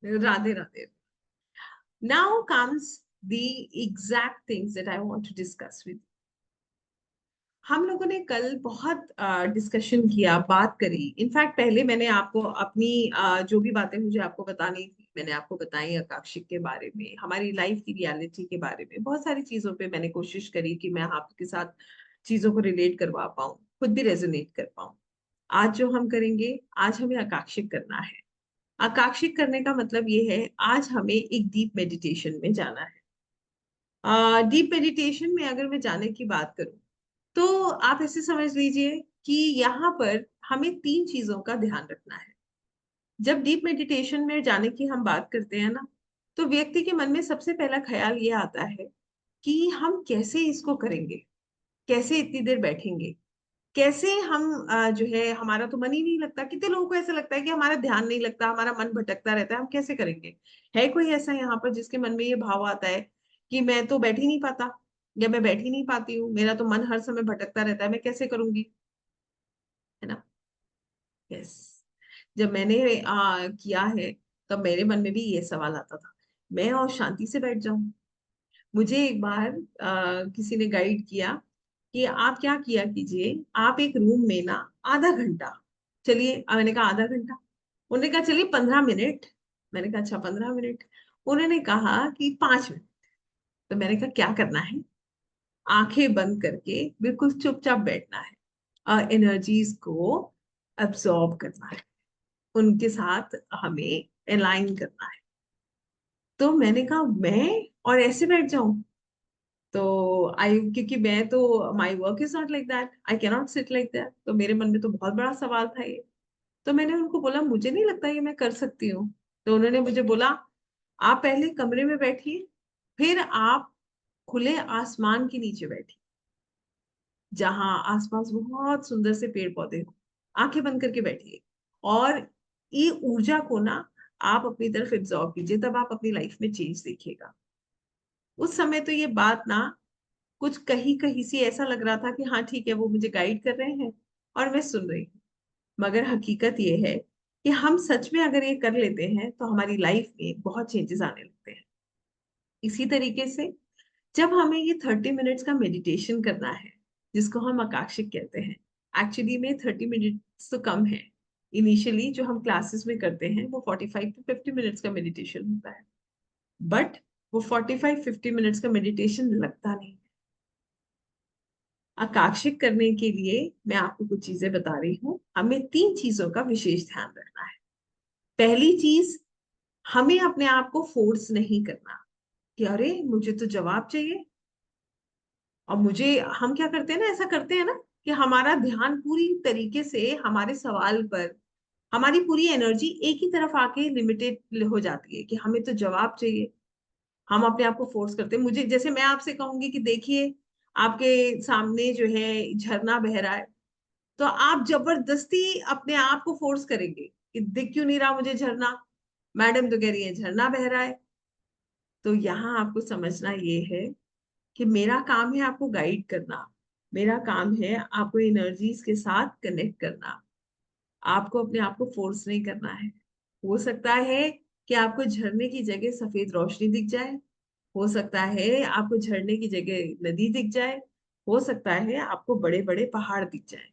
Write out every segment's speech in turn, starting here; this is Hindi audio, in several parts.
Radhe Radhe. Now comes the exact things that I want to discuss with. हम लोगों ने कल बहुत डिस्कशन किया, बात करी. इनफैक्ट पहले मैंने आपको अपनी जो भी बातें मुझे आपको बतानी थी मैंने आपको बताई, आकांक्षिक के बारे में, हमारी लाइफ की रियलिटी के बारे में, बहुत सारी चीजों पे मैंने कोशिश करी कि मैं आपके साथ चीजों को रिलेट करवा पाऊं, खुद भी रेजोनेट कर पाऊं. आज जो हम करेंगे, आज हमें आकांक्षिक करना है. आकांक्षित करने का मतलब ये है, आज हमें एक डीप मेडिटेशन में जाना है. डीप मेडिटेशन में अगर मैं जाने की बात करूं, तो आप ऐसे समझ लीजिए कि यहाँ पर हमें तीन चीजों का ध्यान रखना है. जब डीप मेडिटेशन में जाने की हम बात करते हैं ना, तो व्यक्ति के मन में सबसे पहला ख्याल ये आता है कि हम कैसे इसको करेंगे, कैसे इतनी देर बैठेंगे, कैसे हम जो है, हमारा तो मन ही नहीं लगता. कितने लोगों को ऐसा लगता है कि हमारा ध्यान नहीं लगता, हमारा मन भटकता रहता है, हम कैसे करेंगे. है कोई ऐसा यहाँ पर जिसके मन में ये भाव आता है कि मैं तो बैठ ही नहीं पाता, या मैं बैठ ही नहीं पाती हूँ, मेरा तो मन हर समय भटकता रहता है, मैं कैसे करूंगी, है ना. यस. जब मैंने किया है, तब मेरे मन में भी ये सवाल आता था, मैं और शांति से बैठ जाऊं. मुझे एक बार किसी ने गाइड किया कि आप क्या किया कीजिए, आप एक रूम में ना आधा घंटा, चलिए मैंने कहा आधा घंटा, उन्होंने कहा चलिए 15 मिनट. मैंने कहा अच्छा 15 मिनट. उन्होंने कहा कि 5 मिनट. तो मैंने कहा क्या करना है, आंखें बंद करके बिल्कुल चुपचाप बैठना है और एनर्जीज को अब्सॉर्ब करना है, उनके साथ हमें अलाइन करना है. तो मैंने कहा मैं और ऐसे बैठ जाऊं, तो आई, क्योंकि मैं तो my work is not like that, I cannot sit like that. तो मेरे मन में तो बहुत बड़ा सवाल था ये. तो मैंने उनको बोला मुझे नहीं लगता ये मैं कर सकती हूँ. तो उन्होंने मुझे बोला आप पहले कमरे में बैठिए, फिर आप खुले आसमान के नीचे बैठिए, जहां आसपास बहुत सुंदर से पेड़ पौधे हो, आंखें बंद करके बैठिए, और ये ऊर्जा को ना आप अपनी तरफ एब्जॉर्ब कीजिए, तब आप अपनी लाइफ में चेंज देखिएगा. उस समय तो ये बात ना कुछ कहीं कहीं से ऐसा लग रहा था कि हाँ ठीक है, वो मुझे गाइड कर रहे हैं और मैं सुन रही हूँ. मगर हकीकत ये है कि हम सच में अगर ये कर लेते हैं तो हमारी लाइफ में बहुत चेंजेस आने लगते हैं. इसी तरीके से जब हमें ये 30 मिनट्स का मेडिटेशन करना है, जिसको हम आकाशिक कहते हैं, एक्चुअली में 30 मिनट्स तो कम है. इनिशियली जो हम क्लासेस में करते हैं वो 45 to 50 मिनट्स का मेडिटेशन होता है. बट वो 45-50 मिनट्स का मेडिटेशन लगता नहीं. आकांक्षित करने के लिए मैं आपको कुछ चीजें बता रही हूँ. हमें तीन चीजों का विशेष ध्यान रखना है. पहली चीज, हमें अपने आप को फोर्स नहीं करना कि अरे मुझे तो जवाब चाहिए, और मुझे, हम क्या करते हैं ना, ऐसा करते हैं ना कि हमारा ध्यान पूरी तरीके से हमारे सवाल पर, हमारी पूरी एनर्जी एक ही तरफ आके लिमिटेड हो जाती है कि हमें तो जवाब चाहिए. हम अपने आप को फोर्स करते हैं. मुझे, जैसे मैं आपसे कहूंगी कि देखिए आपके सामने जो है झरना बह रहा है, तो आप जबरदस्ती अपने आप को फोर्स करेंगे कि दिख क्यों नहीं रहा मुझे झरना, मैडम तो कह रही है झरना बह रहा है. तो यहाँ आपको समझना ये है कि मेरा काम है आपको गाइड करना, मेरा काम है आपको एनर्जीज के साथ कनेक्ट करना, आपको अपने आप को फोर्स नहीं करना है. हो सकता है कि आपको झरने की जगह सफेद रोशनी दिख जाए, हो सकता है आपको झरने की जगह नदी दिख जाए, हो सकता है आपको बड़े बड़े पहाड़ दिख जाए.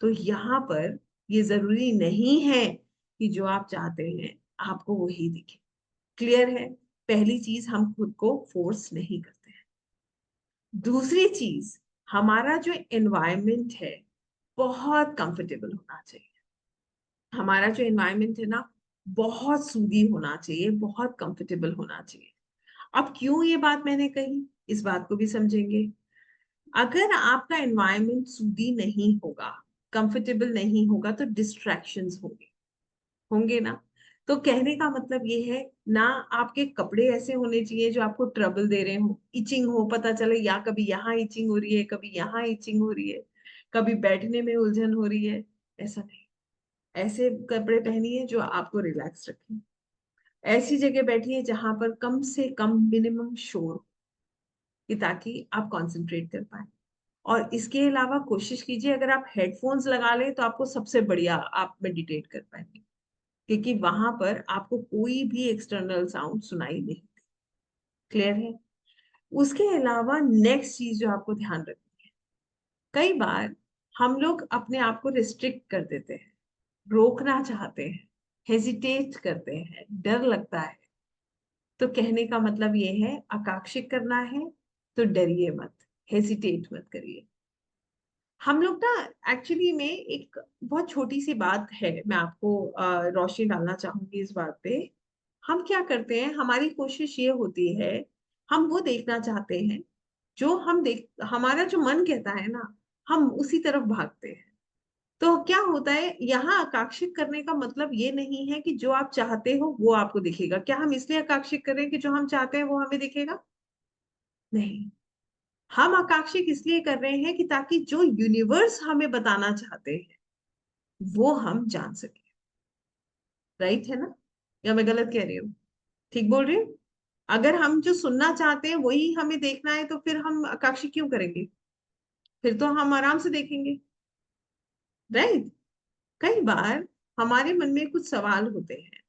तो यहाँ पर ये जरूरी नहीं है कि जो आप चाहते हैं आपको वही दिखे. क्लियर है. पहली चीज, हम खुद को फोर्स नहीं करते हैं. दूसरी चीज, हमारा जो एनवायरनमेंट है बहुत कंफर्टेबल होना चाहिए. हमारा जो एनवायरनमेंट है ना, बहुत सूदी होना चाहिए, बहुत कंफर्टेबल होना चाहिए. अब क्यों ये बात मैंने कही, इस बात को भी समझेंगे. अगर आपका एनवायरनमेंट सूदी नहीं होगा, कंफर्टेबल नहीं होगा, तो डिस्ट्रैक्शंस होंगे, होंगे ना. तो कहने का मतलब ये है ना, आपके कपड़े ऐसे होने चाहिए जो आपको ट्रबल दे रहे हो, इचिंग हो, पता चले या कभी यहाँ इचिंग हो रही है, कभी यहाँ इचिंग हो रही है, कभी बैठने में उलझन हो रही है. ऐसा नहीं. ऐसे कपड़े पहनिए जो आपको रिलैक्स रखें. ऐसी जगह बैठिए जहां पर कम से कम मिनिमम शोर हो, कि ताकि आप कंसंट्रेट कर पाए. और इसके अलावा कोशिश कीजिए अगर आप हेडफोन्स लगा लें तो आपको सबसे बढ़िया, आप मेडिटेट कर पाएंगे. क्योंकि वहां पर आपको कोई भी एक्सटर्नल साउंड सुनाई नहीं। क्लियर है? उसके अलावा नेक्स्ट चीज जो आपको ध्यान रखनी है, कई बार हम लोग अपने आप को रिस्ट्रिक्ट कर देते हैं, रोकना चाहते हैं, हेजिटेट करते हैं, डर लगता है। तो कहने का मतलब ये है, आकांक्षित करना है तो डरिए मत, हेजिटेट मत करिए। हम लोग ना एक्चुअली में एक बहुत छोटी सी बात है, मैं आपको रोशनी डालना चाहूंगी इस बात पे। हम क्या करते हैं, हमारी कोशिश ये होती है, हम वो देखना चाहते हैं जो हम देख, हमारा जो मन कहता है ना, हम उसी तरफ भागते हैं। तो क्या होता है यहाँ, आकांक्षित करने का मतलब ये नहीं है कि जो आप चाहते हो वो आपको दिखेगा। क्या हम इसलिए आकांक्षित करें कि जो हम चाहते हैं वो हमें दिखेगा? नहीं। हम आकांक्षित इसलिए कर रहे हैं कि ताकि जो यूनिवर्स हमें बताना चाहते हैं वो हम जान सके। राइट है ना? या मैं गलत कह रही हूँ? ठीक बोल रही हूँ? अगर हम जो सुनना चाहते हैं वही हमें देखना है तो फिर हम आकांक्षी क्यों करेंगे? फिर तो हम आराम से देखेंगे। राइट? कई बार हमारे मन में कुछ सवाल होते हैं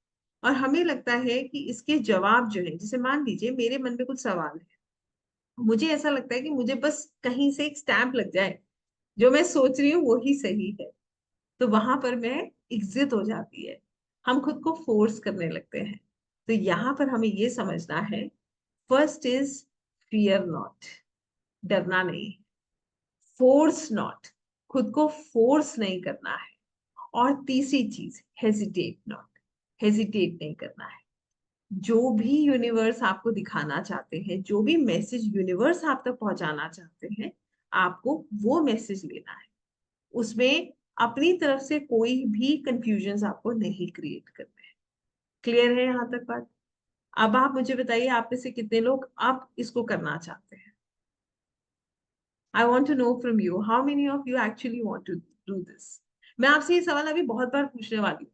और हमें लगता है कि इसके जवाब जो है, जैसे मान लीजिए मेरे मन में कुछ सवाल है, मुझे ऐसा लगता है कि मुझे बस कहीं से एक स्टैंप लग जाए, जो मैं सोच रही हूँ वही सही है, तो वहां पर मैं इज्जत हो जाती है, हम खुद को फोर्स करने लगते हैं। तो यहाँ पर हमें ये समझना है, फर्स्ट इज फियर नॉट, डरना नहीं, फोर्स नॉट, खुद को फोर्स नहीं करना है। और तीसरी चीज, हेजिटेट नॉट, हेजिटेट नहीं करना है। जो भी यूनिवर्स आपको दिखाना चाहते हैं, जो भी मैसेज यूनिवर्स आप तक पहुंचाना चाहते हैं, आपको वो मैसेज लेना है। उसमें अपनी तरफ से कोई भी कंफ्यूजन आपको नहीं क्रिएट करना है। क्लियर है यहाँ तक बात? अब आप मुझे बताइए, आप में से कितने लोग आप इसको करना चाहते हैं? I want to know from you, how many of you actually want to do this. मैं आपसे ये सवाल अभी बहुत बार पूछने वाली हूँ,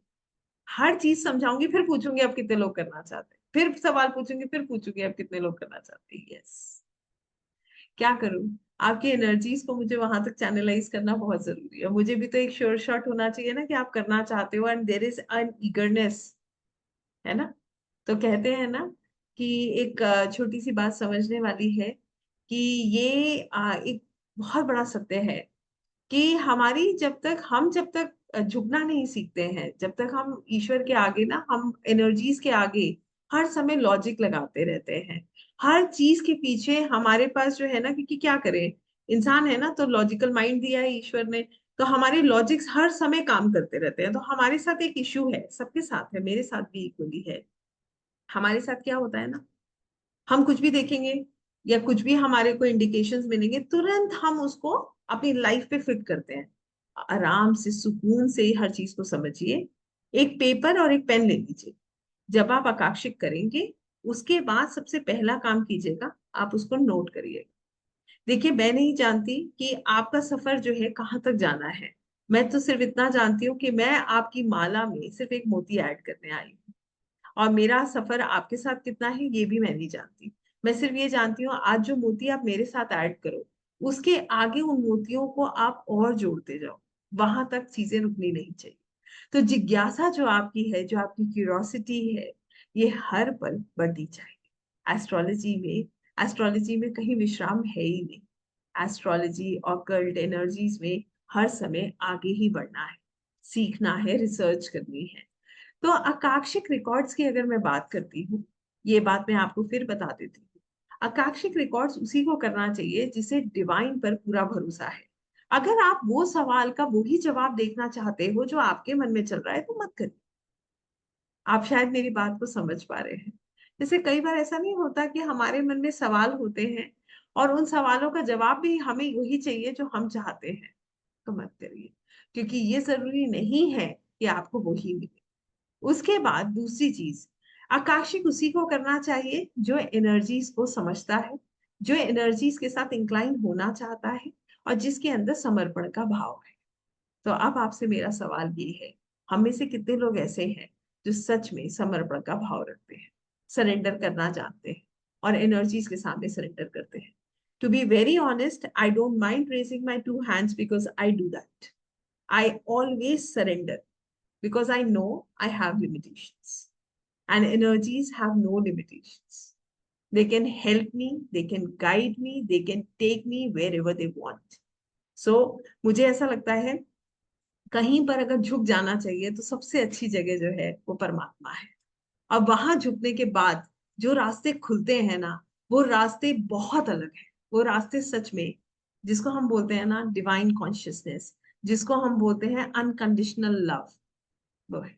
हर चीज समझाऊंगी, फिर पूछूंगी आप कितने लोग करना चाहते हैं, फिर सवाल पूछूंगी, फिर पूछूंगी आप कितने लोग करना चाहते हैं। यस। क्या करूं? आपकी एनर्जीज को मुझे वहां तक चैनलाइज करना बहुत जरूरी है। मुझे भी तो एक श्योर शॉट होना चाहिए ना कि आप करना चाहते हो, and there is an eagerness, है ना? तो कहते हैं ना कि एक छोटी सी बात समझने वाली है कि ये एक बहुत बड़ा सत्य है कि हमारी जब तक झुकना नहीं सीखते हैं, जब तक हम ईश्वर के आगे ना, हम एनर्जीज के आगे हर समय लॉजिक लगाते रहते हैं, हर चीज के पीछे हमारे पास जो है ना, क्योंकि क्या करें, इंसान है ना, तो लॉजिकल माइंड दिया है ईश्वर ने, तो हमारे लॉजिक्स हर समय काम करते रहते हैं। तो हमारे साथ एक इश्यू है, सबके साथ है, मेरे साथ भी इक्वली है। हमारे साथ क्या होता है ना, हम कुछ भी देखेंगे या कुछ भी हमारे को इंडिकेशंस मिलेंगे, तुरंत हम उसको अपनी लाइफ पे फिट करते हैं। आराम से सुकून से हर चीज को समझिए। एक पेपर और एक पेन ले लीजिए। जब आप आकांक्षित करेंगे, उसके बाद सबसे पहला काम कीजिएगा, आप उसको नोट करिएगा। देखिए, मैं नहीं जानती कि आपका सफर जो है कहाँ तक जाना है। मैं तो सिर्फ इतना जानती हूँ कि मैं आपकी माला में सिर्फ एक मोती ऐड करने आई हूँ, और मेरा सफर आपके साथ कितना है ये भी मैं नहीं जानती। मैं सिर्फ ये जानती हूँ, आज जो मोती आप मेरे साथ ऐड करो, उसके आगे उन मोतियों को आप और जोड़ते जाओ, वहां तक चीजें रुकनी नहीं चाहिए। तो जिज्ञासा जो आपकी है, जो आपकी क्यूरोसिटी है, ये हर पल बढ़ती चाहिए। एस्ट्रोलॉजी में कहीं विश्राम है ही नहीं। एस्ट्रोलॉजी, ऑकल्ट एनर्जीज में हर समय आगे ही बढ़ना है, सीखना है, रिसर्च करनी है। तो आकाशिक रिकॉर्ड्स की अगर मैं बात करती हूँ, ये बात मैं आपको फिर बता देती हूँ। आकाशिक रिकॉर्ड्स उसी को करना चाहिए जिसे डिवाइन पर पूरा भरोसा है। अगर आप वो सवाल का वही जवाब देखना चाहते हो जो आपके मन में चल रहा है, तो मत करिए। आप शायद मेरी बात को समझ पा रहे हैं। जैसे कई बार ऐसा नहीं होता कि हमारे मन में सवाल होते हैं और उन सवालों का जवाब भी हमें वही चाहिए जो हम चाहते हैं, तो मत करिए, क्योंकि ये जरूरी नहीं है कि आपको वही मिले। उसके बाद दूसरी चीज, आकाशिक उसी को करना चाहिए जो एनर्जीज को समझता है, जो एनर्जीज के साथ इंक्लाइन होना चाहता है, और जिसके अंदर समर्पण का भाव है। तो अब आपसे मेरा सवाल ये है, हम में से कितने लोग ऐसे हैं जो सच में समर्पण का भाव रखते हैं, सरेंडर करना जानते हैं, और एनर्जीज के सामने सरेंडर करते हैं? To be very honest, I don't mind raising my 2 hands because I do that. I always surrender, because I know I have limitations and energies have no limitations. They can help me, they can guide me, they can take me wherever they want. So मुझे ऐसा लगता है कहीं पर अगर झुक जाना चाहिए तो सबसे अच्छी जगह जो है वो परमात्मा है। अब वहां झुकने के बाद जो रास्ते खुलते हैं ना, वो रास्ते बहुत अलग है। वो रास्ते सच में, जिसको हम बोलते हैं ना डिवाइन कॉन्शियसनेस, जिसको हम बोलते हैं अनकंडीशनल लव, वो है।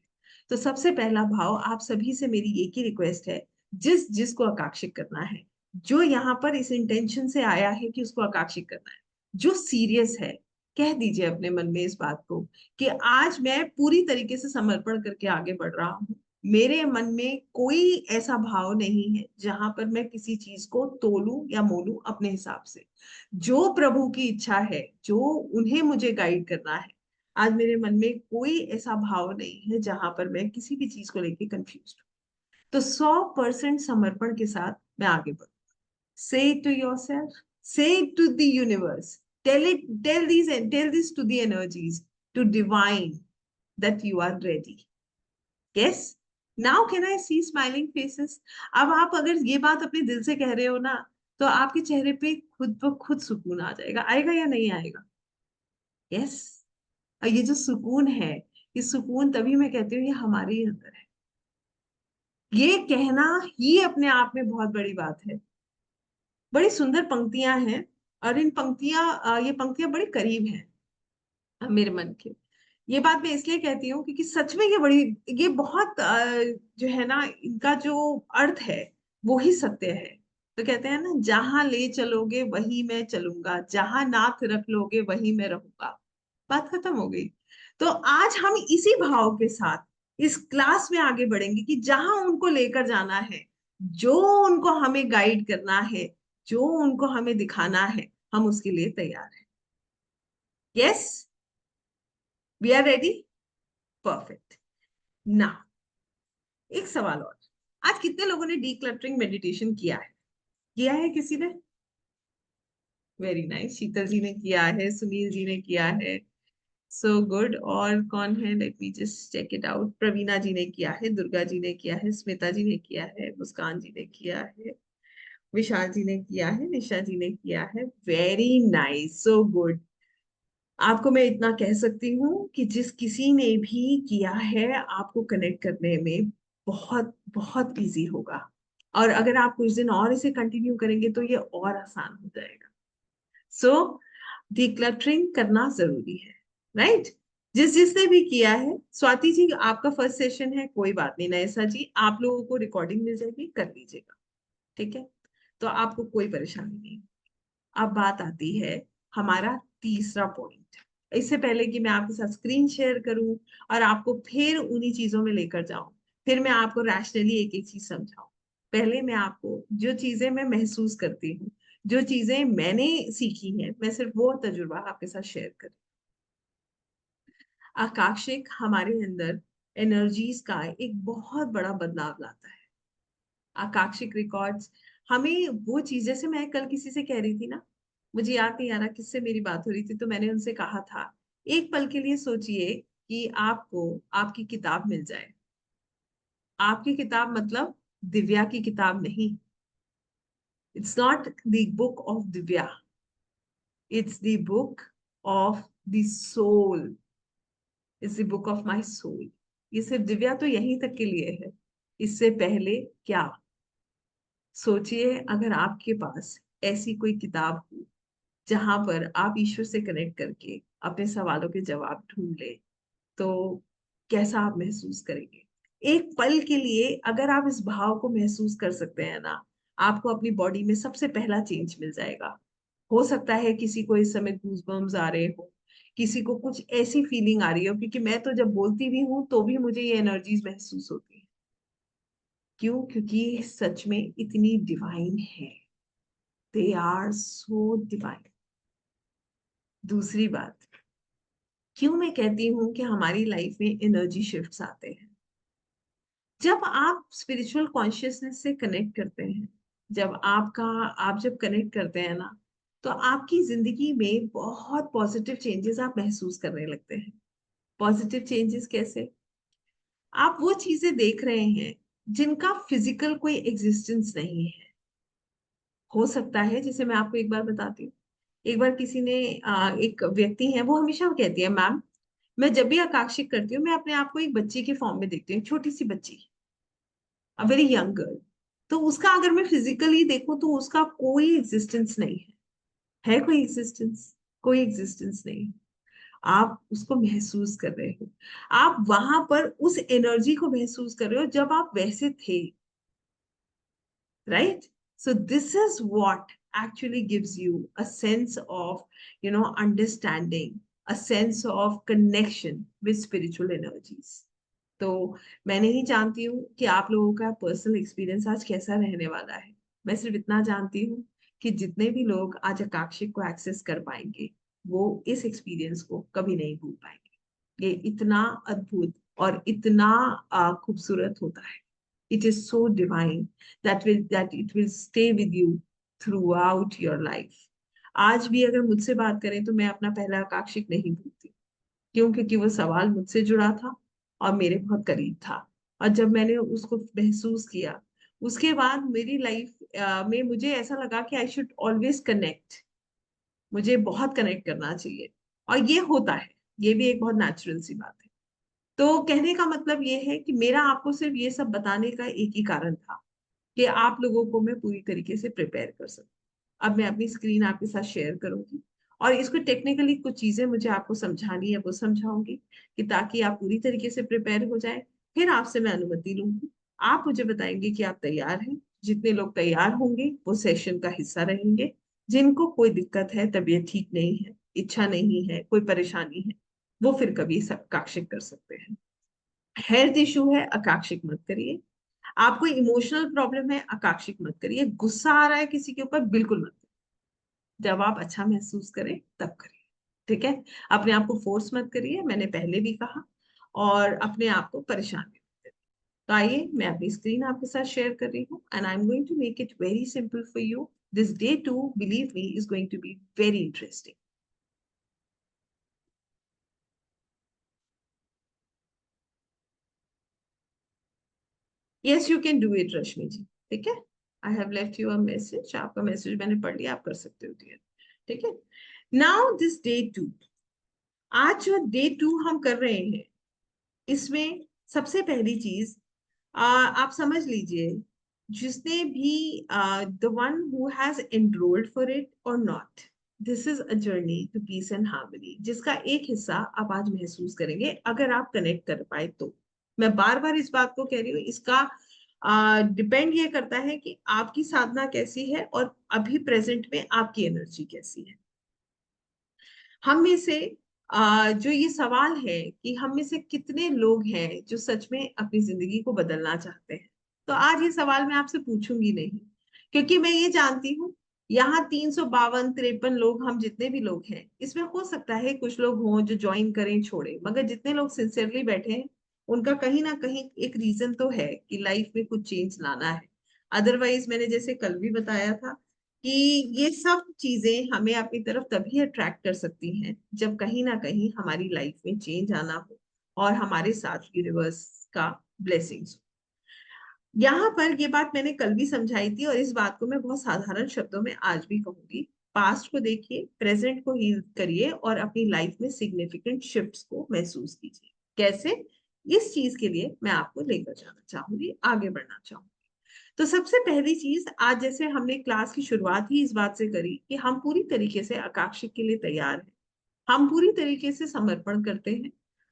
तो सबसे पहला भाव आप सभी से मेरी एक ही रिक्वेस्ट है, जिस जिसको आकांक्षित करना है, जो यहाँ पर इस इंटेंशन से आया है कि उसको आकांक्षित करना है, जो सीरियस है, कह दीजिए अपने मन में इस बात को कि आज मैं पूरी तरीके से समर्पण करके आगे बढ़ रहा हूँ। मेरे मन में कोई ऐसा भाव नहीं है जहां पर मैं किसी चीज को तोलूं या मोलूं अपने हिसाब से। जो प्रभु की इच्छा है, जो उन्हें मुझे गाइड करना है, आज मेरे मन में कोई ऐसा भाव नहीं है जहां पर मैं किसी भी चीज को लेके कंफ्यूज हूँ। तो 100% समर्पण के साथ मैं आगे बढ़ूँ। Say it to yourself, say it to the universe, tell this to the energies, to divine, that you are ready. Yes. Now can I see smiling faces? अब आप अगर ये बात अपने दिल से कह रहे हो ना, तो आपके चेहरे पे खुद ब खुद सुकून आ जाएगा। आएगा या नहीं आएगा? यस। और ये जो सुकून है, ये सुकून तभी मैं कहती हूँ ये हमारे ही अंदर है। ये कहना ही अपने आप में बहुत बड़ी बात है। बड़ी सुंदर पंक्तियां हैं, और इन ये पंक्तियां बड़ी करीब हैं मेरे मन के। ये बात मैं इसलिए कहती हूँ क्योंकि सच में ये बहुत जो है ना, इनका जो अर्थ है वो ही सत्य है। तो कहते हैं ना, जहां ले चलोगे वही मैं चलूंगा, जहां नाथ रख लोगे वही मैं रहूंगा। बात खत्म हो गई। तो आज हम इसी भाव के साथ इस क्लास में आगे बढ़ेंगे कि जहां उनको लेकर जाना है, जो उनको हमें गाइड करना है, जो उनको हमें दिखाना है, हम उसके लिए तैयार हैं। Yes, we are ready. Perfect. ना, एक सवाल और, आज कितने लोगों ने डीक्लटरिंग मेडिटेशन किया है? किया है किसी ने? Very nice. शीतल जी ने किया है, सुनील जी ने किया है। So good. और कौन है? Let me just check it out. Praveena ji ने किया है, दुर्गा जी ने किया है, स्मिता जी ने किया है, मुस्कान जी ने किया है, विशाल जी ने किया है, निशा जी ने किया है। Very nice, so good. आपको मैं इतना कह सकती हूँ कि जिस किसी ने भी किया है, आपको कनेक्ट करने में बहुत बहुत इजी होगा। और अगर आप कुछ दिन और इसे कंटिन्यू करेंगे तो ये और आसान हो जाएगा। सो डिक्लटरिंग करना जरूरी है, राइट? जिस जिसने भी किया है, स्वाति जी आपका फर्स्ट सेशन है, कोई बात नहीं। नयसा जी, आप लोगों को रिकॉर्डिंग मिल जाएगी, कर लीजिएगा, ठीक है? तो आपको कोई परेशानी नहीं। अब बात आती है हमारा तीसरा पॉइंट। इससे पहले कि मैं आपके साथ स्क्रीन शेयर करूं और आपको फिर उन्हीं चीजों में लेकर जाऊं, फिर मैं आपको रैशनली एक एक चीज समझाऊं, पहले मैं आपको जो चीजें मैं महसूस करती हूँ, जो चीजें मैंने सीखी हैं, मैं सिर्फ वो तजुर्बा आपके साथ शेयर करूं। आकाशिक हमारे अंदर एनर्जीज का एक बहुत बड़ा बदलाव लाता है। आकाशिक रिकॉर्ड्स हमें वो चीज, जैसे मैं कल किसी से कह रही थी ना, मुझे याद नहीं आ रहा किससे मेरी बात हो रही थी, तो मैंने उनसे कहा था, एक पल के लिए सोचिए कि आपको आपकी किताब मिल जाए। आपकी किताब मतलब दिव्या की किताब नहीं। It's not the book of Divya, it's the book of the soul, it's the book of my soul. ये सिर्फ दिव्या तो यहीं तक के लिए है। इससे पहले क्या? सोचिए, अगर आपके पास ऐसी कोई किताब हो जहां पर आप ईश्वर से कनेक्ट करके अपने सवालों के जवाब ढूंढ ले, तो कैसा आप महसूस करेंगे? एक पल के लिए अगर आप इस भाव को महसूस कर सकते हैं ना, आपको अपनी बॉडी में सबसे पहला चेंज मिल जाएगा। हो सकता है किसी को इस समय गूजबम्स आ रहे हो, किसी को कुछ ऐसी फीलिंग आ रही हो, क्योंकि मैं तो जब बोलती भी हूँ तो भी मुझे ये एनर्जीज महसूस होती है। क्यों? क्योंकि ये सच में इतनी डिवाइन है। They are so divine. दूसरी बात, क्यों मैं कहती हूँ कि हमारी लाइफ में एनर्जी शिफ्ट्स आते हैं? जब आप स्पिरिचुअल कॉन्शियसनेस से कनेक्ट करते हैं, आप जब कनेक्ट करते हैं ना, तो आपकी जिंदगी में बहुत पॉजिटिव चेंजेस आप महसूस करने लगते हैं। पॉजिटिव चेंजेस कैसे? आप वो चीजें देख रहे हैं जिनका फिजिकल कोई एग्जिस्टेंस नहीं है। हो सकता है, जैसे मैं आपको एक बार बताती हूँ। एक बार किसी ने एक व्यक्ति है, वो हमेशा कहती है, मैम मैं जब भी आकाशित करती हूँ मैं अपने आप को एक बच्ची के फॉर्म में देखती हूँ, एक छोटी सी बच्ची, अ वेरी यंग गर्ल। तो उसका अगर मैं फिजिकली देखूं तो उसका कोई एग्जिस्टेंस नहीं है कोई एग्जिस्टेंस, कोई एग्जिस्टेंस नहीं। आप उसको महसूस कर रहे हो, आप वहां पर उस एनर्जी को महसूस कर रहे हो जब आप वैसे थे, right? So this is what actually gives you a sense of, understanding, a sense of connection with spiritual energies. तो मैं नहीं जानती हूँ कि आप लोगों का पर्सनल एक्सपीरियंस आज कैसा रहने वाला है। मैं सिर्फ इतना जानती हूँ कि जितने भी लोग आज आकाशिक को एक्सेस कर पाएंगे वो इस एक्सपीरियंस को कभी नहीं भूल पाएंगे। ये इतना अद्भुत और इतना खूबसूरत होता है। It is so divine that it will stay with you throughout your life. आज भी अगर मुझसे बात करें तो मैं अपना पहला आकाशिक नहीं भूलती। क्यों? क्योंकि वो सवाल मुझसे जुड़ा था और मेरे बहुत करीब था। और जब मैंने उसको महसूस किया, उसके बाद मेरी लाइफ में मुझे ऐसा लगा कि आई शुड ऑलवेज कनेक्ट, मुझे बहुत कनेक्ट करना चाहिए। और ये होता है, ये भी एक बहुत नेचुरल सी बात है। तो कहने का मतलब ये है कि मेरा आपको सिर्फ ये सब बताने का एक ही कारण था कि आप लोगों को मैं पूरी तरीके से प्रिपेयर कर सकूं। अब मैं अपनी स्क्रीन आपके साथ शेयर करूंगी और इसको टेक्निकली कुछ चीजें मुझे आपको समझानी है वो समझाऊंगी, कि ताकि आप पूरी तरीके से प्रिपेयर हो जाए। फिर आपसे मैं अनुमति लूंगी, आप मुझे बताएंगे कि आप तैयार हैं। जितने लोग तैयार होंगे वो सेशन का हिस्सा रहेंगे। जिनको कोई दिक्कत है, तबीयत ठीक नहीं है, इच्छा नहीं है, कोई परेशानी है, वो फिर कभी आकाशिक कर सकते हैं। हेल्थ इशू है, आकाशिक मत करिए। आपको इमोशनल प्रॉब्लम है, आकाशिक मत करिए। गुस्सा आ रहा है किसी के ऊपर, बिल्कुल मत करिए। जब आप अच्छा महसूस करें तब करिए, ठीक है? अपने आप को फोर्स मत करिए, मैंने पहले भी कहा। और अपने आप को परेशान भी मत करिए। तो आइए, मैं अपनी स्क्रीन आपके साथ शेयर कर रही हूँ and I am going to make it very simple for you. This day two, believe me, is going to be very interesting. Yes, you can do it Rashmi ji. ठीक है, I have left you a message, आपका मैसेज मैंने पढ़ लिया, आप कर सकते हो डियर। ठीक है, नाउ दिस डे टू, आज जो डे टू हम कर रहे हैं, इसमें सबसे पहली चीज आप समझ लीजिए, जिसने भी the one who has enrolled for it और not, this is a journey to peace and harmony, जिसका एक हिस्सा आप आज महसूस करेंगे अगर आप कनेक्ट कर पाए तो। मैं बार बार इस बात को कह रही हूँ, इसका डिपेंड ये करता है कि आपकी साधना कैसी है और अभी प्रेजेंट में आपकी एनर्जी कैसी है। हम में से जो ये सवाल है कि हम में से कितने लोग हैं जो सच में अपनी जिंदगी को बदलना चाहते हैं, तो आज ये सवाल मैं आपसे पूछूंगी नहीं, क्योंकि मैं ये जानती हूँ यहाँ 352 53 लोग, हम जितने भी लोग हैं इसमें हो सकता है कुछ लोग हों जो ज्वाइन करें छोड़े, मगर जितने लोग सिंसियरली बैठे हैं उनका कहीं ना कहीं एक रीजन तो है कि लाइफ में कुछ चेंज लाना है। अदरवाइज मैंने जैसे कल भी बताया था कि ये सब चीजें हमें अपनी तरफ तभी अट्रैक्ट कर सकती हैं जब कहीं ना कहीं हमारी लाइफ में चेंज आना हो और हमारे साथ यूनिवर्स का ब्लेसिंग्स हो। यहाँ पर ये बात मैंने कल भी समझाई थी और इस बात को मैं बहुत साधारण शब्दों में आज भी कहूंगी। पास्ट को देखिए, प्रेजेंट को हील करिए और अपनी लाइफ में सिग्निफिकेंट शिफ्ट्स को महसूस कीजिए। कैसे? इस चीज के लिए मैं आपको लेकर जाना चाहूंगी, आगे बढ़ना चाहूंगी। तो सबसे पहली चीज, आज जैसे हमने क्लास की शुरुआत ही इस बात से करी कि हम पूरी तरीके से आकाशिक के लिए तैयार हैं, हम पूरी तरीके से समर्पण करते हैं।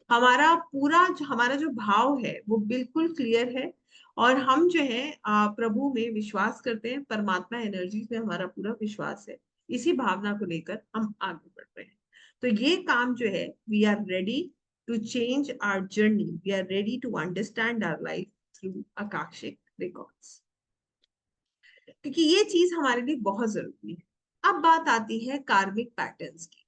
हमारा जो भाव है वो बिल्कुल क्लियर है। और हम जो है प्रभु में विश्वास करते हैं, परमात्मा एनर्जी में हमारा पूरा विश्वास है। इसी भावना को लेकर हम आगे बढ़ रहे हैं। तो ये काम जो है, we are ready to change our journey, we are ready to understand our life through Akashic records, क्योंकि ये चीज हमारे लिए बहुत जरूरी है। अब बात आती है कार्मिक पैटर्न्स की।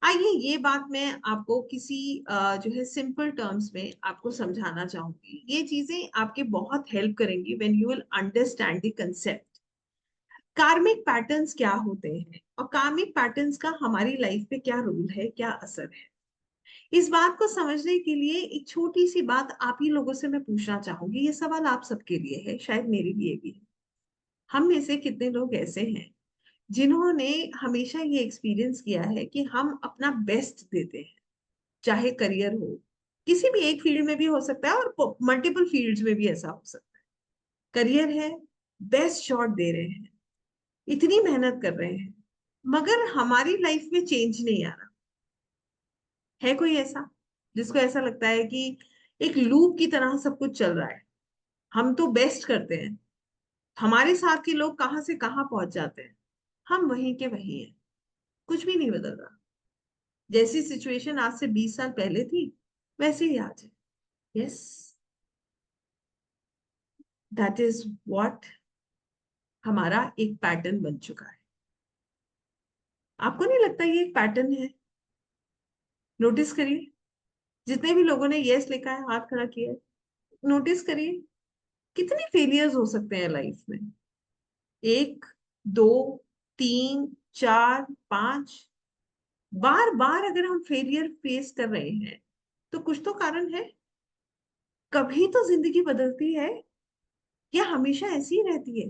आइए, ये बात मैं आपको किसी जो है सिंपल टर्म्स में आपको समझाना चाहूंगी। ये चीजें आपके बहुत हेल्प करेंगी when you will understand the concept. कार्मिक पैटर्न्स क्या होते हैं और कार्मिक पैटर्न्स का हमारी लाइफ पे क्या रोल है, क्या असर है। इस बात को समझने के लिए एक छोटी सी बात आप ही लोगों से मैं पूछना चाहूंगी। ये सवाल आप सबके लिए है, शायद मेरे लिए भी है। हम में से कितने लोग ऐसे हैं जिन्होंने हमेशा ये एक्सपीरियंस किया है कि हम अपना बेस्ट देते हैं, चाहे करियर हो, किसी भी एक फील्ड में भी हो सकता है और मल्टीपल फील्ड्स में भी ऐसा हो सकता है। करियर है, बेस्ट शॉट दे रहे हैं, इतनी मेहनत कर रहे हैं, मगर हमारी लाइफ में चेंज नहीं आ रहा। है कोई ऐसा जिसको ऐसा लगता है कि एक लूप की तरह सब कुछ चल रहा है, हम तो बेस्ट करते हैं, हमारे साथ के लोग कहाँ से कहाँ पहुंच जाते हैं, हम वहीं के वहीं हैं, कुछ भी नहीं बदल रहा। जैसी सिचुएशन आज से 20 साल पहले थी वैसे ही आज है। यस, दैट इज व्हाट हमारा एक पैटर्न बन चुका है। आपको नहीं लगता ये एक पैटर्न है? नोटिस करिए, जितने भी लोगों ने यस लिखा है, हाथ खड़ा किया है, नोटिस करिए कितने फेलियर्स हो सकते हैं लाइफ में। एक, दो, तीन, चार, पांच, बार बार अगर हम फेलियर फेस कर रहे हैं तो कुछ तो कारण है। कभी तो जिंदगी बदलती है या हमेशा ऐसी ही रहती है?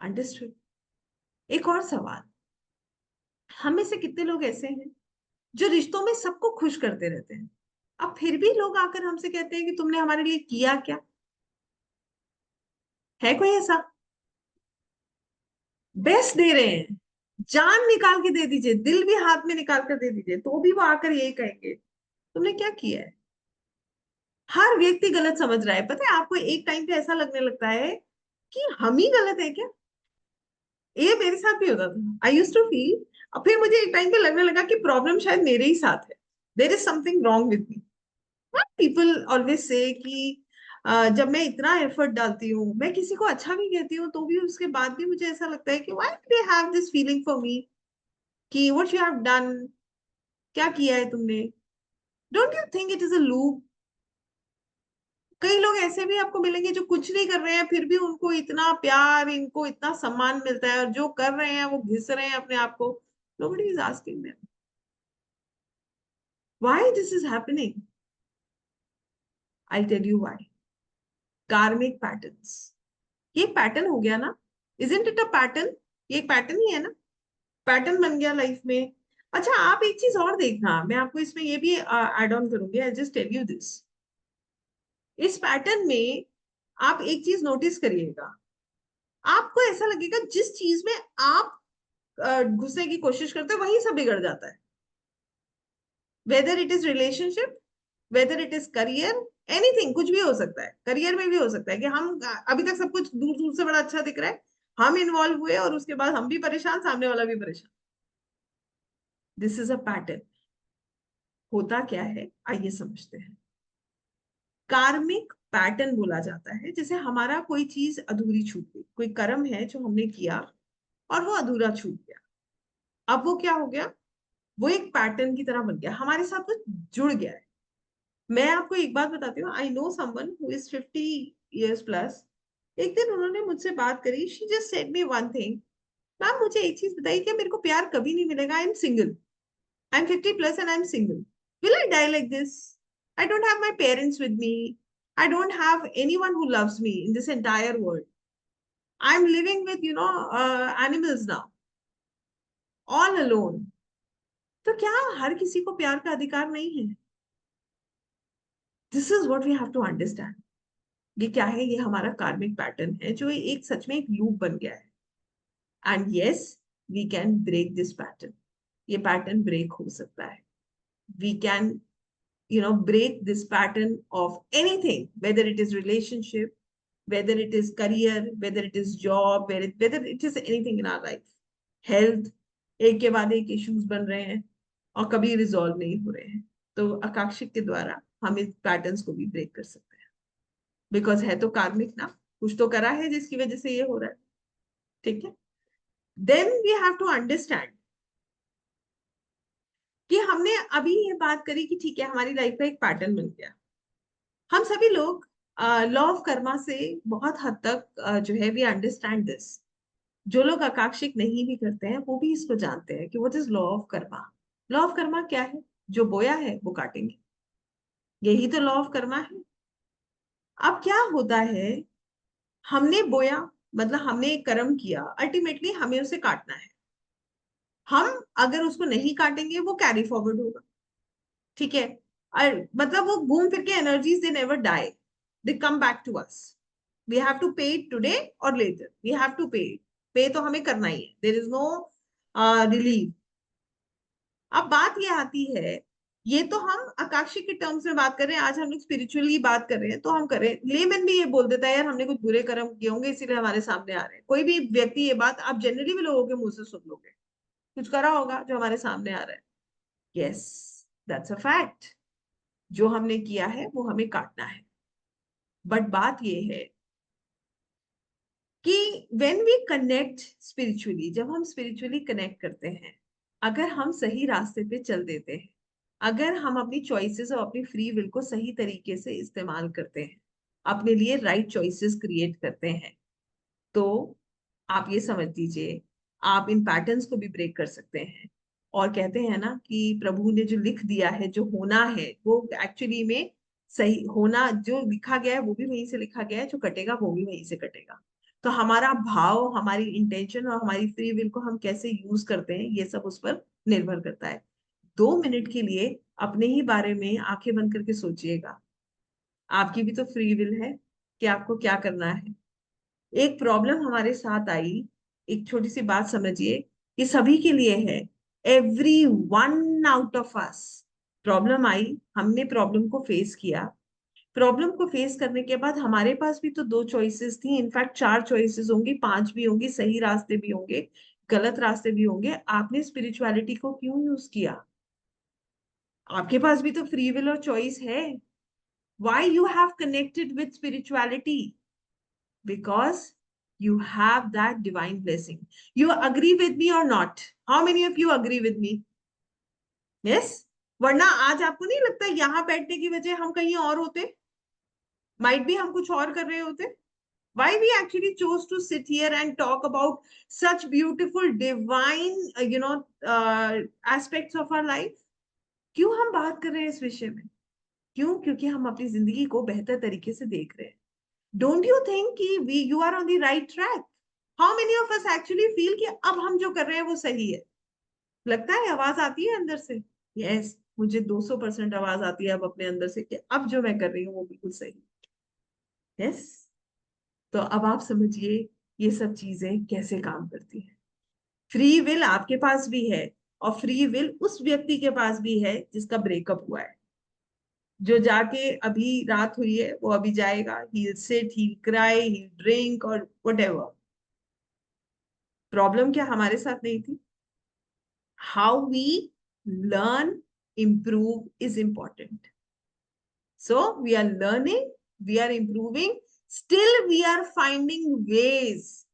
अंडरस्टूड। एक और सवाल, हम में से कितने लोग ऐसे हैं जो रिश्तों में सबको खुश करते रहते हैं, अब फिर भी लोग आकर हमसे कहते हैं कि तुमने हमारे लिए किया क्या? है कोई ऐसा? बेस्ट दे रहे हैं, जान निकाल के दे दीजिए, दिल भी हाथ में निकाल कर दे दीजिए, तो भी वो आकर यही कहेंगे तुमने क्या किया है। हर व्यक्ति गलत समझ रहा है, पता है आपको, एक टाइम पे ऐसा लगने लगता है कि हम ही गलत है क्या। ये मेरे साथ भी होता था, आई यूज टू फील। और फिर मुझे एक टाइम पे लगने लगा कि प्रॉब्लम शायद मेरे ही साथ है, there is something wrong with me. People always say कि जब मैं इतना एफर्ट डालती हूँ, मैं किसी को अच्छा भी कहती हूँ, तो भी उसके बाद भी मुझे ऐसा लगता है कि why they have this feeling for me, कि व्हाट यू हैव डन, क्या किया है तुमने। Don't you think it is a loop? कई लोग ऐसे भी आपको मिलेंगे जो कुछ नहीं कर रहे हैं, फिर भी उनको इतना प्यार, इनको इतना सम्मान मिलता है, और जो कर रहे हैं वो घिस रहे हैं अपने आप को। nobody is asking them why this is happening. I'll tell you why. Karmic patterns. ये पैटर्न हो गया ना, इजंट इट अ पैटर्न? ये एक पैटर्न ही है ना, पैटर्न बन गया लाइफ में। अच्छा, आप एक चीज और देखना, मैं आपको इसमें ये भी ऐड ऑन करूंगी, I just tell you this. इस पैटर्न में आप एक चीज नोटिस करिएगा, आपको ऐसा लगेगा जिस चीज में आप घुसने की कोशिश करते हो वहीं सब बिगड़ जाता है। Whether it is relationship, whether it is career, anything, कुछ भी हो सकता है। करियर में भी हो सकता है कि हम अभी तक सब कुछ दूर दूर से बड़ा अच्छा दिख रहा है, हम इन्वॉल्व हुए और उसके बाद हम भी परेशान, सामने वाला भी परेशान। This is a pattern. होता क्या है आइए समझते हैं। कार्मिक पैटर्न बोला जाता है जैसे हमारा कोई चीज अधूरी छूट गई, कोई कर्म है जो हमने किया और वो अधूरा छूट गया। अब वो क्या हो गया, वो एक पैटर्न की तरह बन गया, हमारे साथ वो जुड़ गया है। मैं आपको एक बात बताती हूँ, I know someone who is 50 years plus. एक दिन उन्होंने मुझसे बात करी, she just said me one thing, ma'am मुझे एक चीज बताइए, क्या मेरे को प्यार कभी नहीं मिलेगा? I am single, I am 50 plus and I am single, will I die like this? I don't have my parents with me, I don't have anyone who loves me in this entire world, I am living with animals now, all alone. तो क्या हर किसी को प्यार का अधिकार नहीं है? This is what we have to understand. ये क्या है? ये हमारा कार्मिक पैटर्न है जो एक सच में एक लूप बन गया है। And yes, we can break this pattern. ये पैटर्न ब्रेक हो सकता है। We can break this pattern of anything, whether it is relationship, whether it is career, whether it is job, whether it is anything in our life, health, एक के बाद एक इश्यूज बन रहे हैं और कभी रिजॉल्व नहीं हो रहे हैं। तो आकाशिक के द्वारा हम इस पैटर्न्स को भी ब्रेक कर सकते हैं, बिकॉज है तो कार्मिक ना, कुछ तो करा है जिसकी वजह से ये हो रहा है। ठीक है, then we have to understand कि हमने अभी ये बात करी कि ठीक है हमारी लाइफ का एक पैटर्न बन गया। हम सभी लोग लॉ ऑफ कर्मा से बहुत हद तक जो है वी अंडरस्टैंड दिस। जो लोग आकांक्षिक नहीं भी करते हैं वो भी इसको जानते हैं कि what is law of Karma. Law of Karma क्या है? जो बोया है वो काटेंगे। यही तो लॉ ऑफ कर्मा है। अब क्या होता है, हमने बोया, मतलब हमने एक कर्म किया, अल्टीमेटली हमें उसे काटना है। हम अगर उसको नहीं काटेंगे वो कैरी फॉरवर्ड होगा, ठीक है। और मतलब वो घूम फिर के energies they never die, they come back to us. We have to pay it today और later, we have to pay it. Pay तो हमें करना ही है, देर इज नो रिलीफ। अब बात ये आती है, ये तो हम आकाशिक के टर्म्स में बात कर रहे हैं, आज हम लोग स्पिरिचुअली बात कर रहे हैं, तो हम करें। लेमन भी ये बोल देता है यार हमने कुछ बुरे कर्म किए होंगे इसीलिए हमारे सामने आ रहे हैं। कोई भी व्यक्ति ये बात आप जनरली भी लोगों के मुंह से सुन लोगे, कुछ करा होगा जो हमारे सामने आ रहा है। Yes, that's a fact. जो हमने किया है वो हमें काटना है। बट बात ये है कि व्हेन वी कनेक्ट स्पिरिचुअली, जब हम स्पिरिचुअली कनेक्ट करते हैं, अगर हम सही रास्ते पे चल देते हैं, अगर हम अपनी चॉइसेस और अपनी फ्री विल को सही तरीके से इस्तेमाल करते हैं, अपने लिए राइट चॉइसेस क्रिएट करते हैं, तो आप ये समझ लीजिए आप इन पैटर्न्स को भी ब्रेक कर सकते हैं। और कहते हैं ना कि प्रभु ने जो लिख दिया है, जो होना है वो एक्चुअली में सही होना, जो लिखा गया है वो भी वहीं से लिखा गया है, जो कटेगा वो भी वहीं से कटेगा। तो हमारा भाव, हमारी इंटेंशन और हमारी फ्री विल को हम कैसे यूज करते हैं, ये सब उस पर निर्भर करता है। 2 मिनट के लिए अपने ही बारे में आंखें बंद करके सोचिएगा, आपकी भी तो फ्री विल है कि आपको क्या करना है। एक प्रॉब्लम हमारे साथ आई, एक छोटी सी बात समझिए, ये सभी के लिए है। Everyone out of us, problem आई, हमने प्रॉब्लम को फेस किया। प्रॉब्लम को फेस करने के बाद हमारे पास भी तो 2 चॉइसेस थी, इनफैक्ट 4 चॉइसेस होंगी, 5 भी होंगी, सही रास्ते भी होंगे, गलत रास्ते भी होंगे। आपने स्पिरिचुअलिटी को क्यों यूज किया? आपके पास भी तो फ्री विल और चॉइस है। Why you have connected with spirituality? Because you have that divine blessing. You agree with me or not? How many of you agree with me? Yes? वरना आज आपको नहीं लगता यहाँ बैठने की वजह हम कहीं और होते? माइट भी हम कुछ और कर रहे होते। Why we actually chose to sit here and talk about such beautiful divine aspects of our life? क्यों हम बात कर रहे हैं इस विषय में? क्यों? क्योंकि हम अपनी जिंदगी को बेहतर तरीके से देख रहे हैं। Don't you think कि you are on the right track? How many of us actually feel कि अब हम जो कर रहे हैं वो सही है? लगता है आवाज आती है अंदर से? Yes, मुझे 200% आवाज आती है अब अपने अंदर से कि अब जो मैं कर रही हूँ वो बिल्कुल सही। Yes, तो अब आप समझिए ये सब चीजें कैसे काम करती हैं। फ्री विल आपके पास भी है, और फ्री विल उस व्यक्ति के पास भी है जिसका ब्रेकअप हुआ है, जो जाके अभी रात हुई है वो अभी जाएगा, he'll sit, he'll cry, he'll drink और whatever। प्रॉब्लम क्या हमारे साथ नहीं थी? How we learn, improve is important. So we are learning, we are improving, still we are finding ways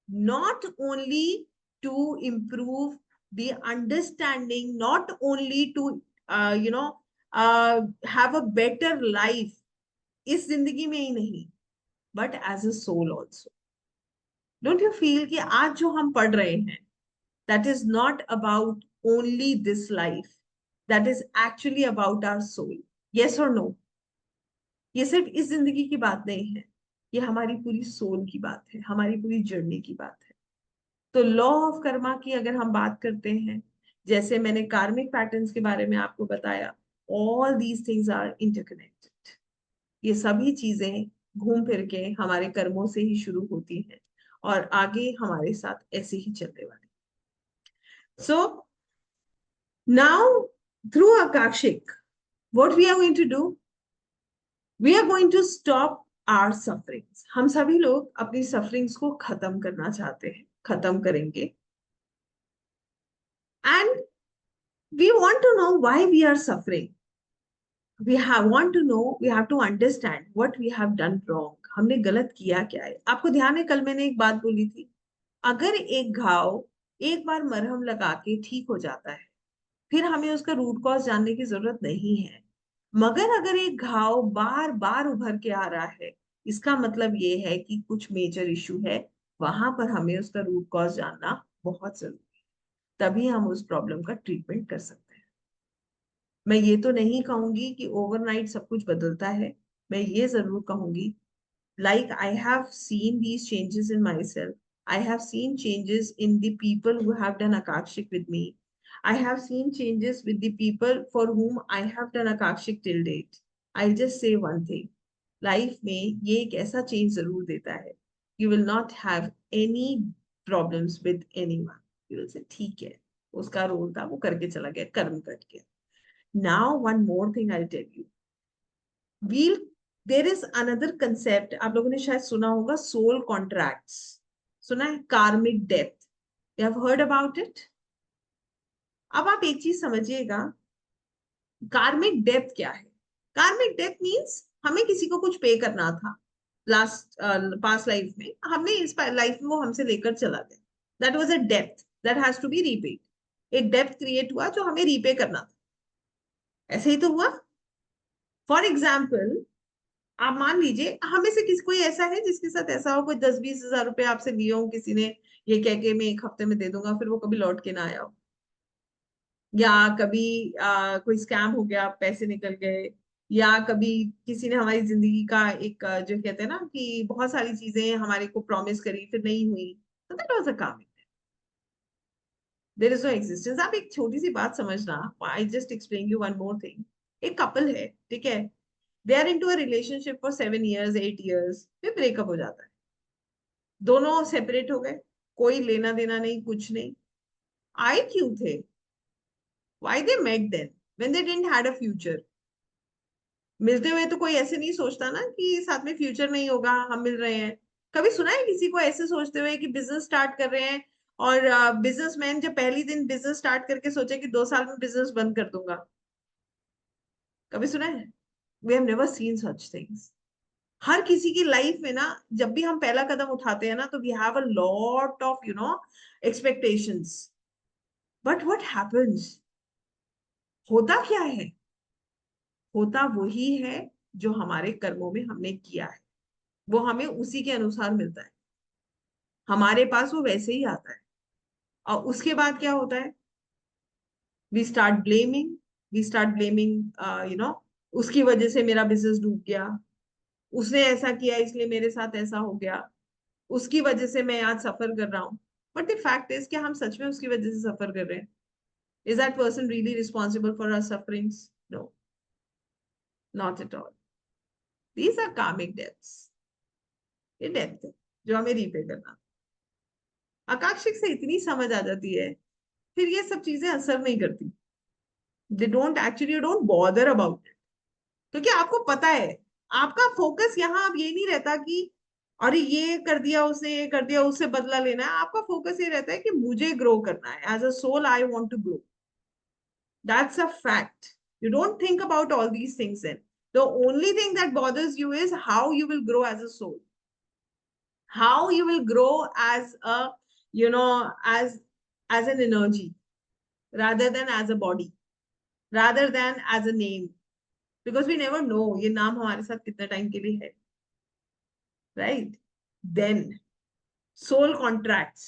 not only to improve the understanding, not only to have a better life इस जिंदगी में ही नहीं, but as a soul also. Don't you feel कि आज जो हम पढ़ रहे हैं, that is not about only this life, that is actually about our soul? Yes or no? ये सिर्फ इस जिंदगी की बात नहीं है, ये हमारी पूरी सोल की बात है, हमारी पूरी जर्नी की बात है। तो लॉ ऑफ कर्मा की अगर हम बात करते हैं, जैसे मैंने कार्मिक पैटर्न्स के बारे में आपको बताया, all these things are interconnected. ये सभी चीजें घूम फिर के हमारे कर्मों से ही शुरू होती हैं और आगे हमारे साथ ऐसे ही चलने वाली। So now through Akashic, what we are going to do, we are going to stop our sufferings. हम सभी लोग अपनी सफरिंग्स को खत्म करना चाहते हैं, खत्म करेंगे। And we want to know why we are suffering. Want to know, we have to understand what we have done wrong. हमने गलत किया क्या है? आपको ध्यान है कल मैंने एक बात बोली थी, अगर एक घाव एक बार मरहम लगा के ठीक हो जाता है, फिर हमें उसका रूट कॉज जानने की जरूरत नहीं है। मगर अगर एक घाव बार बार उभर के आ रहा है, इसका मतलब ये है कि कुछ मेजर इशू है, वहां पर हमें उसका रूट कॉज जानना बहुत जरूरी है। तभी हम उस प्रॉब्लम का ट्रीटमेंट कर सकते हैं। मैं ये तो नहीं कहूंगी कि ओवरनाइट सब कुछ बदलता है, मैं ये जरूर कहूंगी, like I have seen these changes in myself. I have seen changes in the people who have done Akashik with me. I have seen changes with the people for whom I have done Akashik till date. I'll just say one thing. Life में ये एक ऐसा change जरूर देता है. You will not have any problems with anyone. You will say ठीक है, उसका रोल था, वो करके चला गया, कर्म करके. Now one more thing I'll tell you. We'll There is another concept, आप लोगों ने शायद सुना होगा, soul contracts. सुना है? Karmic death. You have heard about it? अब आप एक चीज समझिएगा, कार्मिक डेथ क्या है? कार्मिक डेथ मीन्स हमें किसी को कुछ पे करना था लास्ट पास्ट लाइफ में, हमने इस लाइफ में वो हमसे लेकर चला गया. That was a depth that has to be repaid. एक डेप्थ क्रिएट हुआ जो हमें रीपे करना था. ऐसे ही तो हुआ. फॉर एग्जाम्पल, आप मान लीजिए हमें से किसी कोई ऐसा है जिसके साथ ऐसा हो, कोई 10-20 हजार रुपए आपसे लिए हो किसी ने, ये कह के मैं 1 हफ्ते में दे दूंगा, फिर वो कभी लौट के ना आया हो, या कभी कोई स्कैम हो गया, पैसे निकल गए, या कभी किसी ने हमारी जिंदगी का एक जो कहते हैं ना कि बहुत सारी चीजें हमारे को प्रॉमिस करी फिर नहीं हुई, तो दैट वाज अ काम. There is no existence. आप एक छोटी सी बात समझना, I just explain you one more thing. एक कपल है, ठीक है, they are into a relationship for 7 years 8 years, फिर ब्रेकअप हो जाता है, दोनों सेपरेट हो गए, कोई लेना देना नहीं, कुछ नहीं. आए क्यों थे? Why they met then when they didn't had a future? मिलते हुए तो कोई ऐसे नहीं सोचता ना कि साथ में फ्यूचर नहीं होगा, हम मिल रहे हैं. कभी सुना है किसी को ऐसे सोचते हुए कि बिजनेस स्टार्ट कर रहे हैं, और बिजनेसमैन जब पहली दिन बिजनेस स्टार्ट करके सोचे कि 2 साल में बिजनेस बंद कर दूंगा? कभी सुना है? We have never seen such things. हर किसी की लाइफ में ना, जब भी हम पहला कदम उठाते हैं ना, तो we have a lot of expectations. But what happens? होता क्या है? होता वही है जो हमारे कर्मों में हमने किया है, वो हमें उसी के अनुसार मिलता है, हमारे पास वो वैसे ही आता है. और उसके बाद क्या होता है? We start blaming, you know उसकी वजह से मेरा बिजनेस डूब गया, उसने ऐसा किया इसलिए मेरे साथ ऐसा हो गया, उसकी वजह से मैं आज सफर कर रहा हूँ. बट द फैक्ट इज कि हम सच में उसकी वजह से सफर कर रहे हैं? Is that person really responsible for our sufferings? No, not at all. These are karmic debts. ये डेब्ट है जो हमें रीपे करना. आकांक्षिक से इतनी समझ आ जाती है, फिर ये सब चीजें असर नहीं करती. They don't actually don't bother about it. क्योंकि आपको पता है, आपका फोकस यहाँ अब ये नहीं रहता कि अरे ये कर दिया उसने, ये कर दिया, उससे बदला लेना है. आपका फोकस ये रहता है कि मुझे ग्रो करना है, as a soul I want to grow. That's a fact. You don't think about all these things then. The only thing that bothers you is how you will grow as a soul, how you will grow as a, as an energy, rather than as a body, rather than as a name. Because we never know ये नाम हमारे साथ कितने टाइम के लिए है, right? Then soul contracts.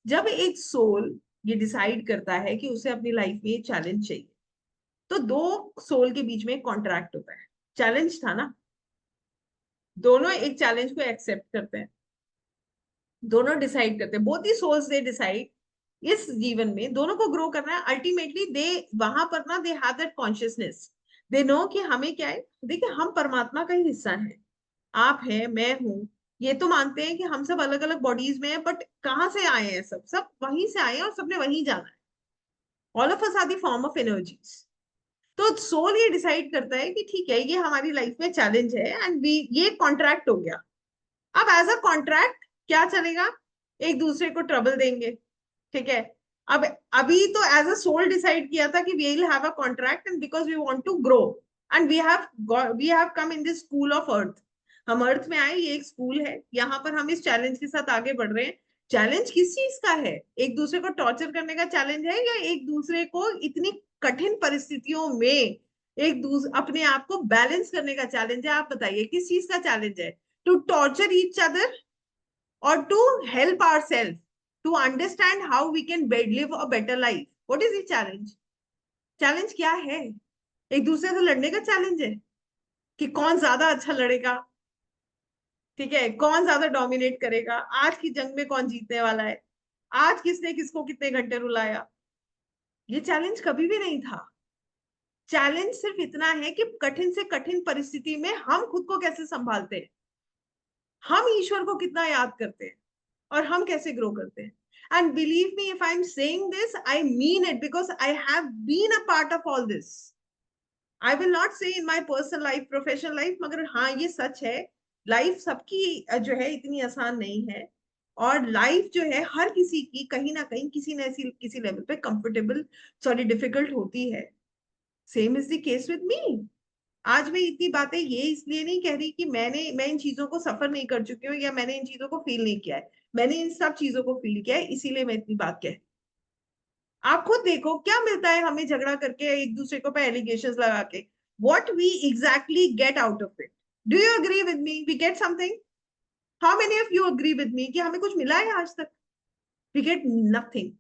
जब एक सोल ये डिसाइड करता है कि उसे अपनी लाइफ में चैलेंज चाहिए, तो दो सोल के बीच में एक कॉन्ट्रैक्ट होता है. चैलेंज था ना, दोनों एक चैलेंज को एक्सेप्ट करते हैं, दोनों डिसाइड करते हैं, both the souls they decide इस जीवन में दोनों को ग्रो करना है. अल्टीमेटली दे वहां पर ना, they have that consciousness, they know कि हमें क्या है. देखिए, हम परमात्मा का ही हिस्सा है, आप हैं, मैं हूं. ये तो मानते हैं कि हम सब अलग अलग बॉडीज में हैं, बट कहाँ से आए हैं? सब सब वहीं से आए हैं और सबने वहीं जाना है. All of us are the form of energies. तो सोल ये डिसाइड करता है कि ठीक है, ये हमारी लाइफ में चैलेंज है, एंड वी ये कॉन्ट्रैक्ट हो गया. अब एज अ कॉन्ट्रैक्ट क्या चलेगा? एक दूसरे को ट्रबल देंगे, ठीक है. अब अभी तो एज अ सोल डिसाइड किया था कि we will have a contract, and because we want to grow, and we have come in this school of earth. हम अर्थ में आए, ये एक स्कूल है, यहाँ पर हम इस चैलेंज के साथ आगे बढ़ रहे हैं. चैलेंज किस चीज का है? एक दूसरे को टॉर्चर करने का चैलेंज है, या एक दूसरे को इतनी कठिन परिस्थितियों में अपने आप को बैलेंस करने का चैलेंज है? आप बताइए किस चीज का चैलेंज है? To torture each other, or to help ourselves to understand how we can live a better life? What is the challenge? Challenge क्या है? एक दूसरे से लड़ने का चैलेंज है कि कौन ज्यादा अच्छा लड़ेगा, ठीक है, कौन ज्यादा डोमिनेट करेगा, आज की जंग में कौन जीतने वाला है, आज किसने किसको कितने घंटे रुलाया। ये चैलेंज कभी भी नहीं था। चैलेंज सिर्फ इतना है कि कठिन से कठिन परिस्थिति में हम खुद को कैसे संभालते हैं, हम ईश्वर को कितना याद करते हैं, और हम कैसे ग्रो करते हैं। And believe me, if I am saying this, I mean it, because I have been a part of all this. I will not say in my personal life, professional life, मगर हाँ ये सच है, लाइफ सबकी जो है इतनी आसान नहीं है। और लाइफ जो है हर किसी की कहीं ना कहीं किसी न किसी लेवल पे कंफर्टेबल, सॉरी डिफिकल्ट होती है। Same is the case with me. आज मैं इतनी बातें ये इसलिए नहीं कह रही कि मैं इन चीजों को सफर नहीं कर चुकी हूँ या मैंने इन चीजों को फील नहीं किया है। मैंने इन सब चीजों को फील किया है, इसीलिए मैं इतनी बात कह। आप खुद देखो क्या मिलता है हमें झगड़ा करके, एक दूसरे को पे एलिगेशंस लगा के। What we exactly get out of it? Do you agree with me we get something? How many of you agree with me कि हमें कुछ मिला है आज तक? We get nothing.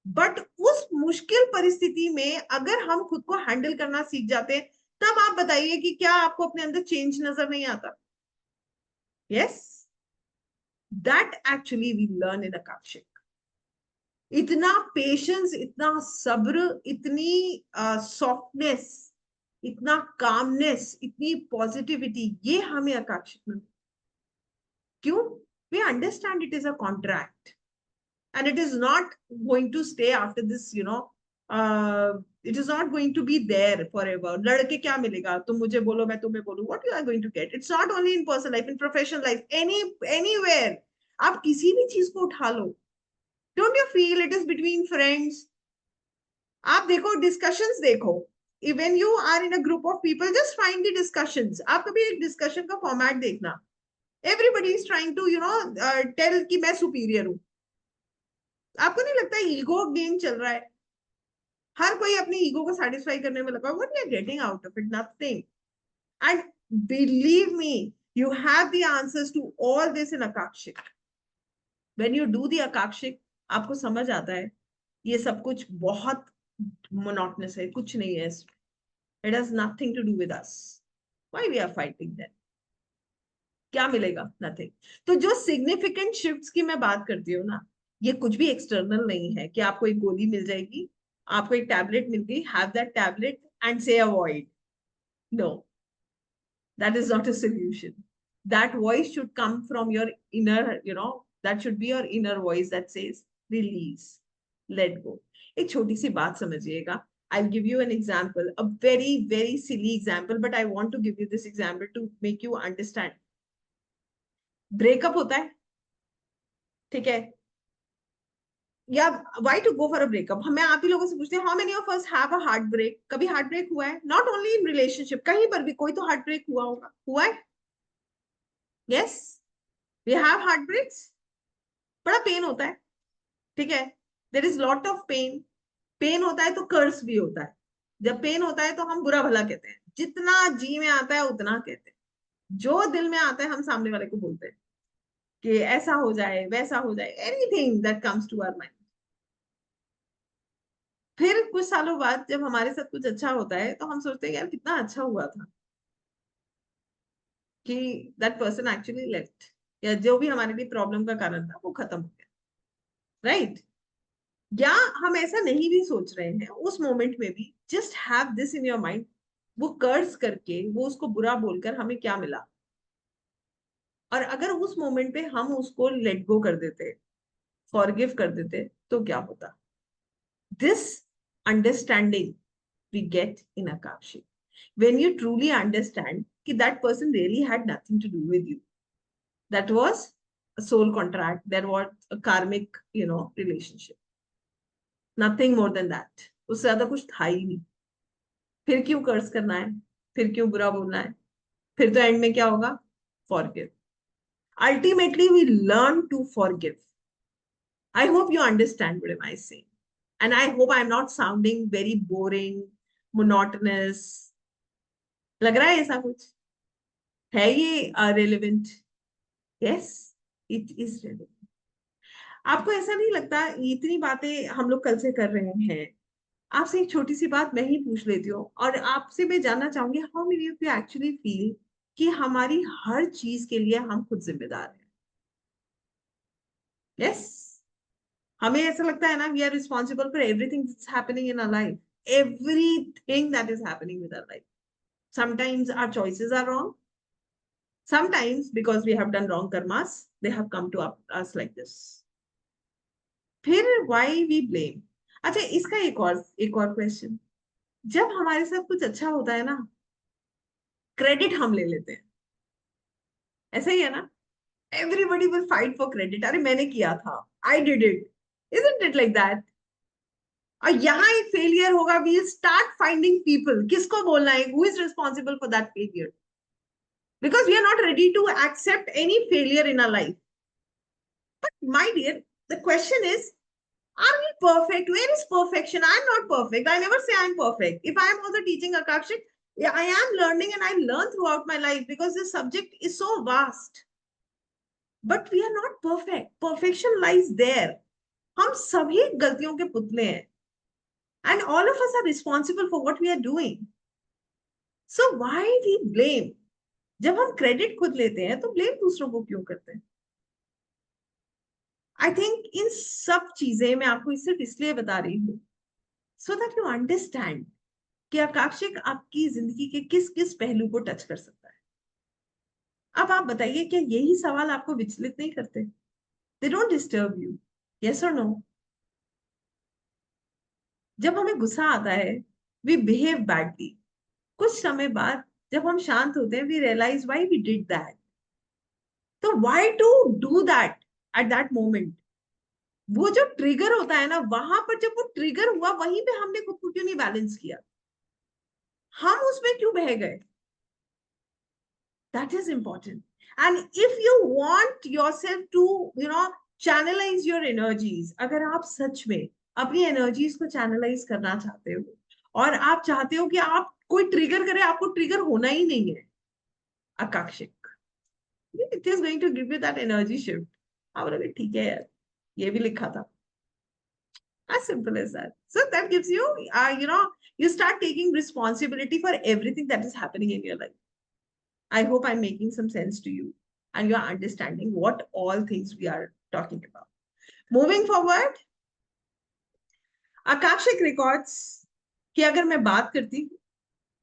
बट उस मुश्किल परिस्थिति में अगर हम खुद को हैंडल करना सीख जाते हैं, तब आप बताइए कि क्या आपको अपने अंदर चेंज नजर नहीं आता? Yes, that actually we learn in अकाक्षिक। इतना पेशेंस, इतना सब्र, इतनी सॉफ्टनेस, इतना कामनेस, इतनी पॉजिटिविटी, ये हमें आकांक्षित में। क्यों? We understand it is a contract and it is not going to stay after this, it is not going to be there forever. लड़के क्या मिलेगा, तुम मुझे बोलो मैं तुम्हें बोलूं, what you are going to get? It's not only in personal life, in professional life, anywhere। आप किसी भी चीज को उठा लो, don't you feel it is between friends? आप देखो डिस्कशंस देखो, even you are in a group of people, just find the discussions. आप कभी एक डिस्कशन का फॉर्मेट देखना, everybody is trying to tell कि मैं सुपीरियर हूं। आपको नहीं लगता ईगो गेम चल रहा है? हर कोई अपनी ईगो को सेटिस्फाई करने में लगा। What we are getting out of it? Nothing. And believe me, you have the answers to all this in अकाक्षिक। व्हेन यू डू द अकाक्षिक, आपको समझ आता है ये सब कुछ बहुत मोनोटोनस है, कुछ नहीं है इसमें। It has nothing to do with us. Why we are fighting that? क्या मिलेगा? नथिंग। तो जो सिग्निफिकेंट शिफ्ट्स की मैं बात करती हूँ ना, ये कुछ भी एक्सटर्नल नहीं है कि आपको एक गोली मिल जाएगी, आपको एक टैबलेट मिल गई, हैव दैट टैबलेट एंड से avoid. No, that is not a solution. That voice should come from your inner, that should be your inner voice that says release, let go. एक छोटी सी बात समझिएगा। I'll give you an example, a very, very silly example, but I want to give you this example to make you understand. Breakup होता है, ठीक है, या why to go for a breakup? हमें आप ही लोगों से पूछते हैं, how many of us have a heart break? कभी हार्ट ब्रेक हुआ है? नॉट ओनली इन रिलेशनशिप, कहीं पर भी कोई तो हार्ट ब्रेक हुआ होगा, हुआ है? Yes, we have heartbreaks. बड़ा पेन होता है, ठीक है, there is lot of pain. Pain होता है तो कर्स भी होता है। जब पेन होता है तो हम बुरा भला कहते हैं, जितना जी में आता है उतना कहते हैं। जो दिल में आता है हम सामने वाले को बोलते हैं कि ऐसा हो जाए वैसा हो जाए, anything that comes to our mind. फिर कुछ सालों बाद जब हमारे साथ कुछ अच्छा होता है तो हम सोचते हैं यार कितना अच्छा हुआ था कि दैट पर्सन एक्चुअली लेफ्ट, या जो भी हमारे लिए प्रॉब्लम का कारण था वो खत्म हो गया, राइट? या हम ऐसा नहीं भी सोच रहे हैं उस मोमेंट में भी, just have this in your mind, वो कर्ज करके, वो उसको बुरा बोलकर हमें क्या मिला? और अगर उस मोमेंट पे हम उसको लेट गो कर देते, फॉरगिव कर देते, तो क्या होता? This understanding we get in आकांक्षी, when you truly understand कि that person really had nothing to do with you, that was a soul contract, that was a karmic relationship, nothing more than that। उससे ज्यादा कुछ था ही नहीं। फिर क्यों कर्ज करना है? फिर क्यों बुरा बोलना है? फिर तो एंड में क्या होगा? Forgive. Ultimately we learn to forgive. I hope you understand what am I saying, and I hope I am not sounding very boring, monotonous. लग रहा है ऐसा कुछ? है ये relevant? Yes, it is relevant. आपको ऐसा नहीं लगता इतनी बातें हम लोग कल से कर रहे हैं, आपसे एक छोटी सी बात मैं ही पूछ लेती हूँ, और आपसे मैं जानना चाहूंगी, how many of you actually feel कि हमारी हर चीज के लिए हम खुद जिम्मेदार हैं? यस, हमें ऐसा लगता है ना, we are responsible for everything that's happening in our life, everything that is happening with our life. Sometimes our choices are wrong. Sometimes because we have done wrong karmas, they have come to us like this. फिर why we blame? अच्छा, इसका एक और क्वेश्चन. जब हमारे साथ कुछ अच्छा होता है ना, क्रेडिट हम ले लेते हैं. ऐसा ही है ना? Everybody will fight for credit. अरे मैंने किया था, I did it. Isn't it like that? और यहाँ एक फेलियर होगा, वी स्टार्ट फाइंडिंग पीपल, किसको बोलना है, who is responsible for that failure, because we are not ready to accept any failure in our life. But my dear, the question is, are we perfect? Where is perfection? I'm not perfect. I never say I'm perfect. If I am also teaching Akashik, yeah, I am learning, and I learn throughout my life because this subject is so vast. But we are not perfect. Perfection lies there. हम सभी गलतियों के पुतले हैं. And all of us are responsible for what we are doing. So why we blame? जब हम क्रेडिट खुद लेते हैं तो ब्लेम दूसरों को क्यों करते हैं? आई थिंक इन सब चीजें मैं आपको इसे इसलिए बता रही हूँ, सो दैट यू अंडरस्टैंड कि आकाशिक आपकी जिंदगी के किस किस पहलू को टच कर सकता है. अब आप बताइए, क्या यही सवाल आपको विचलित नहीं करते? They don't disturb you? Yes और नो? जब हमें गुस्सा आता है, वी बिहेव बैडली. कुछ समय बाद जब हम शांत होते हैं, we realize why we did that. तो why to do that at that moment? वो जो ट्रिगर होता है ना, वहां पर जब वो ट्रिगर हुआ, वहीं पे हमने खुद को क्यों नहीं बैलेंस किया? हम उसमें क्यों बह गए? That is important. And if you want yourself to, channelize your energies, अगर आप सच में अपनी एनर्जीज को चैनलाइज करना चाहते हो और आप चाहते हो कि आप कोई ट्रिगर करे, आपको ट्रिगर होना ही नहीं है, आकाशिक, it is going to give you that energy shift. आप बोलोगे ठीक है यार, ये भी लिखा था. As simple as that. So that gives you, you start taking responsibility for everything that is happening in your life. I hope I'm making some sense to you and you're understanding what all things we are talking about. Moving forward, Akashic records की अगर मैं बात करती हूँ,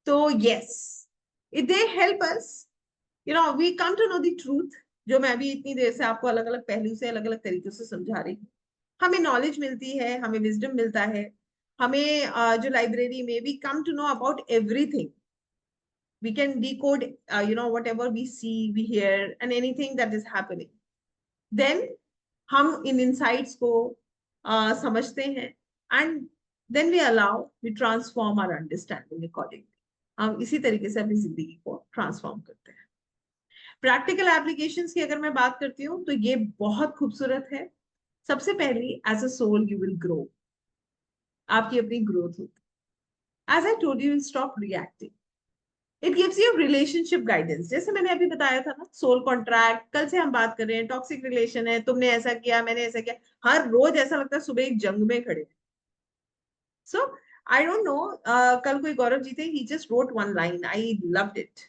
तो yes, they help us, we come to know the truth, जो मैं अभी इतनी देर से आपको अलग अलग पहलू से अलग अलग तरीकों से समझा रही हूँ. हमें नॉलेज मिलती है, हमें विजडम मिलता है, हमें जो लाइब्रेरी में we come to know about everything. We can decode, whatever we see, we hear, and anything that is happening. Then हम इन insights को समझते हैं, and then we transform our understanding accordingly. हम इसी तरीके से अपनी जिंदगी को ट्रांसफॉर्म करते हैं. प्रैक्टिकल एप्लीकेशंस की अगर मैं बात करती हूँ, तो ये बहुत खूबसूरत है. सबसे पहली, as a soul you will grow. आपकी अपनी ग्रोथ होती है. As I told you, stop reacting. It gives you relationship guidance. जैसे मैंने अभी बताया था ना, सोल कॉन्ट्रैक्ट, कल से हम बात कर रहे हैं, टॉक्सिक रिलेशन है, तुमने ऐसा किया, मैंने ऐसा किया, हर रोज ऐसा लगता है सुबह एक जंग में खड़े. सो आई डोंट नो, कल कोई गौरव जी थे, he just wrote one line, I loved it.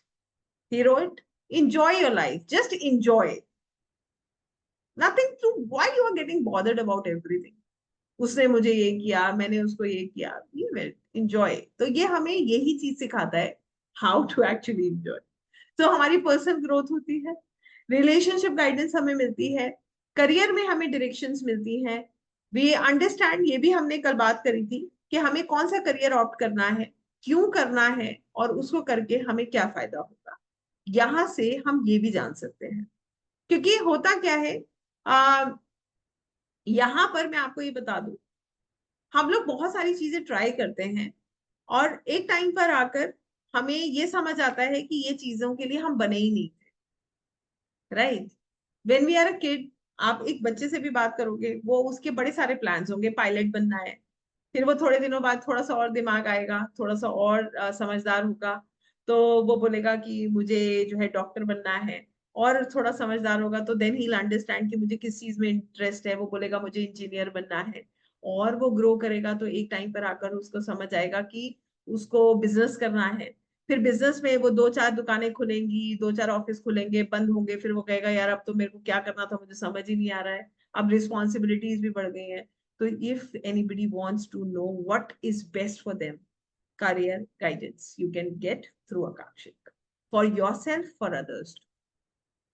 He wrote, enjoy your life, just enjoy, nothing to why you are getting bothered about everything. उसने मुझे ये किया, मैंने उसको ये किया, enjoy. तो ये हमें यही चीज सिखाता है, how to actually enjoy. तो हमारी पर्सनल ग्रोथ होती है, रिलेशनशिप गाइडेंस हमें मिलती है, करियर में हमें डायरेक्शंस मिलती हैं, वी अंडरस्टैंड, ये भी हमने कल बात करी थी कि हमें कौन सा करियर ऑप्ट करना है, क्यों करना है, और उसको करके हमें क्या फायदा होगा. यहां से हम ये भी जान सकते हैं, क्योंकि होता क्या है, आ, यहां पर मैं आपको ये बता दूं, हम लोग बहुत सारी चीजें ट्राई करते हैं और एक टाइम पर आकर हमें ये समझ आता है कि ये चीजों के लिए हम बने ही नहीं. Right? When we are a kid, आप एक बच्चे से भी बात करोगे, वो उसके बड़े सारे प्लान्स होंगे, पायलट बनना है. फिर वो थोड़े दिनों बाद थोड़ा सा और दिमाग आएगा, थोड़ा सा और समझदार होगा, तो वो बोलेगा कि मुझे जो है डॉक्टर बनना है. और थोड़ा समझदार होगा तो देन ही अंडरस्टैंड कि मुझे किस चीज में इंटरेस्ट है, वो बोलेगा मुझे इंजीनियर बनना है. और वो ग्रो करेगा तो एक टाइम पर आकर उसको समझ आएगा कि उसको बिजनेस करना है। फिर बिजनेस में वो दो चार दुकानें खुलेंगी, दो चार ऑफिस खुलेंगे, बंद होंगे, फिर वो कहेगा यार अब तो मेरे को क्या करना था मुझे समझ ही नहीं आ रहा है, अब रिस्पॉन्सिबिलिटीज भी बढ़ गई हैं। तो if anybody wants to know what is best for them, career guidance you can get through Akashik for yourself, for others.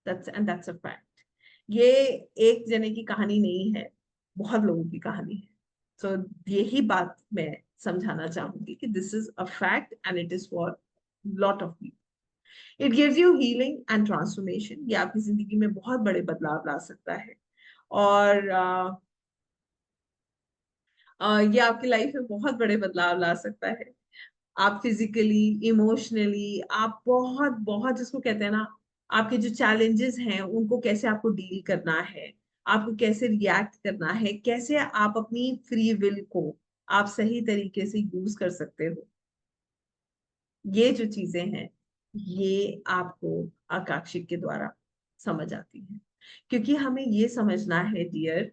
That's a fact. ये एक जने की कहानी नहीं है, बहुत लोगों की कहानी है। तो यही बात मैं समझाना चाहूंगी कि this is a fact and it is for lot of people. It gives you healing and transformation. ये आपकी जिंदगी में बहुत बड़े बदलाव ला सकता है। और ये आपकी लाइफ में बहुत बड़े बदलाव ला सकता है। आप फिजिकली, इमोशनली, आप बहुत बहुत जिसको कहते हैं ना, आपके जो चैलेंजेस हैं उनको कैसे आपको डील करना है, आपको कैसे रिएक्ट करना है, कैसे आप अपनी फ्री विल को आप सही तरीके से यूज कर सकते हो, ये जो चीजें हैं ये आपको आकाशिक के द्वारा समझ आती हैं। क्योंकि हमें ये समझना है डियर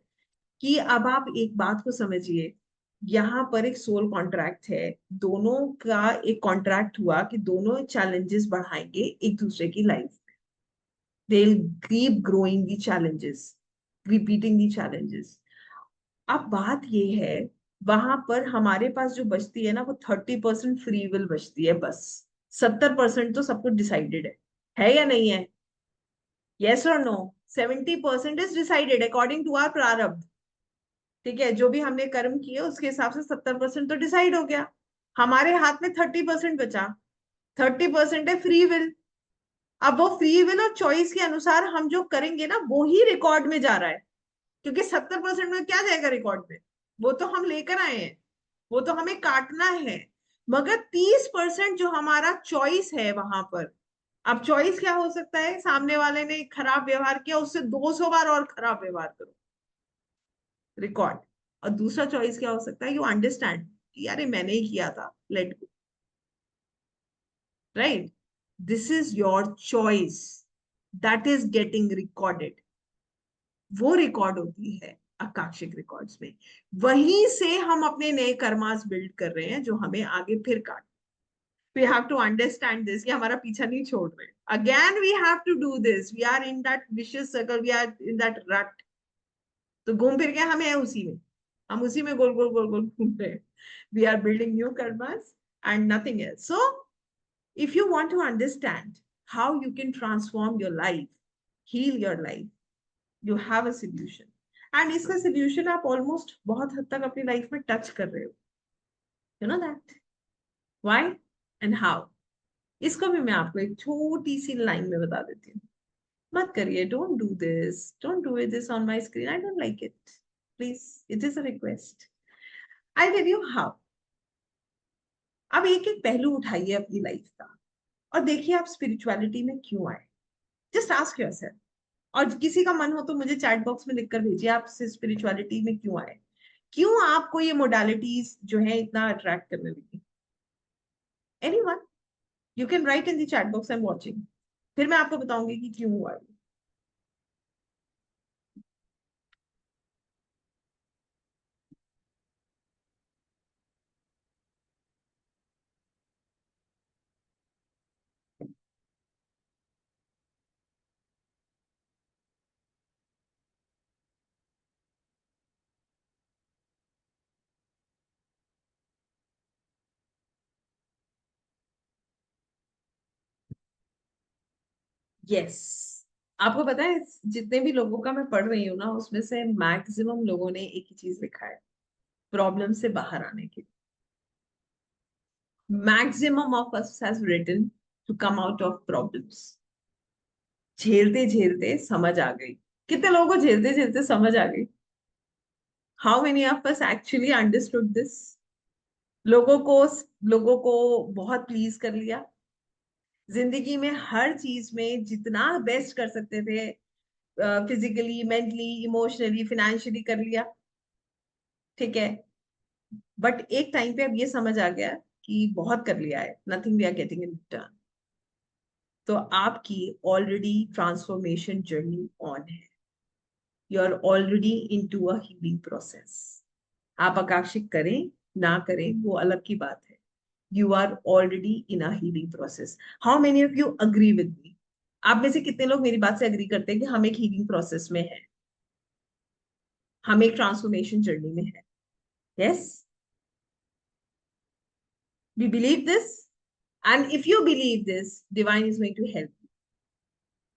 कि अब आप एक बात को समझिए, यहाँ पर एक सोल कॉन्ट्रैक्ट है, दोनों का एक कॉन्ट्रैक्ट हुआ कि दोनों चैलेंजेस बढ़ाएंगे एक दूसरे की life. They will keep growing the challenges, repeating the challenges. अब बात ये है, वहां पर हमारे पास जो बचती है ना वो 30% फ्री विल बचती है बस। 70% तो सब कुछ डिसाइडेड है या नहीं है? यस और no? 70% is decided according to our प्रारब्ध। ठीक है, जो भी हमने कर्म किए उसके हिसाब से 70% तो डिसाइड हो गया। हमारे हाथ में 30% बचा। 30% है फ्री विल। अब वो फ्री विल और चॉइस के अनुसार हम जो करेंगे ना वो ही रिकॉर्ड में जा रहा है। क्योंकि 70% में क्या जाएगा रिकॉर्ड में? वो तो हम लेकर आए हैं, वो तो हमें काटना है। मगर 30% जो हमारा चॉइस है वहां पर, अब चॉइस क्या हो सकता है? सामने वाले ने खराब व्यवहार किया, उससे 200 बार और खराब व्यवहार करो, रिकॉर्ड। और दूसरा चॉइस क्या हो सकता है? यू अंडरस्टैंड कि यार ये मैंने ही किया था, let go. Right? This is your choice that is getting recorded. वो रिकॉर्ड होती है आकाशिक रिकॉर्ड्स में। वहीं से हम अपने नए कर्मास बिल्ड कर रहे हैं जो हमें आगे फिर काट। We have to understand this कि हमारा पीछा नहीं छोड़ रहे। Again we have to do this, we are in that vicious circle, we are in that rut. तो घूम फिर के हमें है उसी में, हम उसी में गोल गोल गोल गोल घूम रहे हैं। We are building new karmas and nothing else. So if you want to understand how you can transform your life, heal your life, you have a solution. And इसका solution आप almost बहुत हद तक अपनी लाइफ में टच कर रहे हो। You know that? Why and how? इसको भी मैं आपको एक छोटी सी लाइन में बता देती हूँ। मत करिए, don't do this, don't do this on my screen, I don't like it, please, it is a request. I tell you how. अब एक एक पहलू उठाइए अपनी लाइफ का और देखिए आप स्पिरिचुअलिटी में क्यों आए। Just ask yourself. और किसी का मन हो तो मुझे चैट बॉक्स में लिखकर भेजिए आप स्पिरिचुअलिटी में क्यों आए, क्यों आपको ये मोडालिटीज जो है इतना अट्रैक्ट करने लगी। Anyone, you can write in the chat box, I am watching. फिर मैं आपको बताऊंगी कि क्यों हुआ ये। यस, आपको पता है जितने भी लोगों का मैं पढ़ रही हूँ ना उसमें से मैक्सिमम लोगों ने एक ही चीज लिखा है, प्रॉब्लम से बाहर आने के। Maximum of us has written to come out of problems. झेलते झेलते समझ आ गई। कितने लोगों को झेलते झेलते समझ आ गई? How many of us actually understood this? लोगों को लोगों को बहुत प्लीज कर लिया, जिंदगी में हर चीज में जितना बेस्ट कर सकते थे, फिजिकली, मेंटली, इमोशनली, फाइनेंशियली कर लिया। ठीक है, बट एक टाइम पे अब ये समझ आ गया कि बहुत कर लिया है, nothing we are getting in return. तो आपकी ऑलरेडी ट्रांसफॉर्मेशन जर्नी ऑन है, you are already into a healing process. आप आकाशिक करें ना करें वो अलग की बात है। You are already in a healing process. How many of you agree with me? आप में से कितने लोग मेरी बात से अग्री करते हैं कि हम एक हीलिंग प्रोसेस में है, हम एक ट्रांसफॉर्मेशन जर्नी में है? Yes, we believe this, and if you believe this, divine is going to help,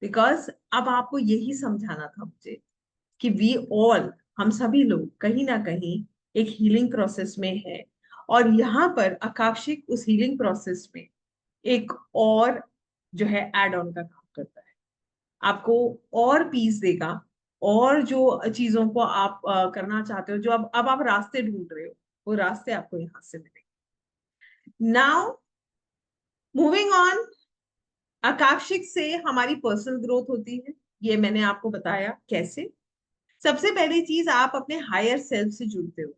because अब आपको यही समझाना था मुझे कि वी ऑल, हम सभी लोग कहीं ना कहीं एक हीलिंग प्रोसेस में है, और यहाँ पर आकाशिक उस हीलिंग प्रोसेस में एक और जो है एड ऑन का काम करता है, आपको और पीस देगा, और जो चीजों को आप करना चाहते हो, जो अब आप रास्ते ढूंढ रहे हो, वो रास्ते आपको यहाँ से मिलेंगे। नाउ मूविंग ऑन, आकाशिक से हमारी पर्सनल ग्रोथ होती है, ये मैंने आपको बताया कैसे। सबसे पहली चीज, आप अपने हायर सेल्फ से जुड़ते हो,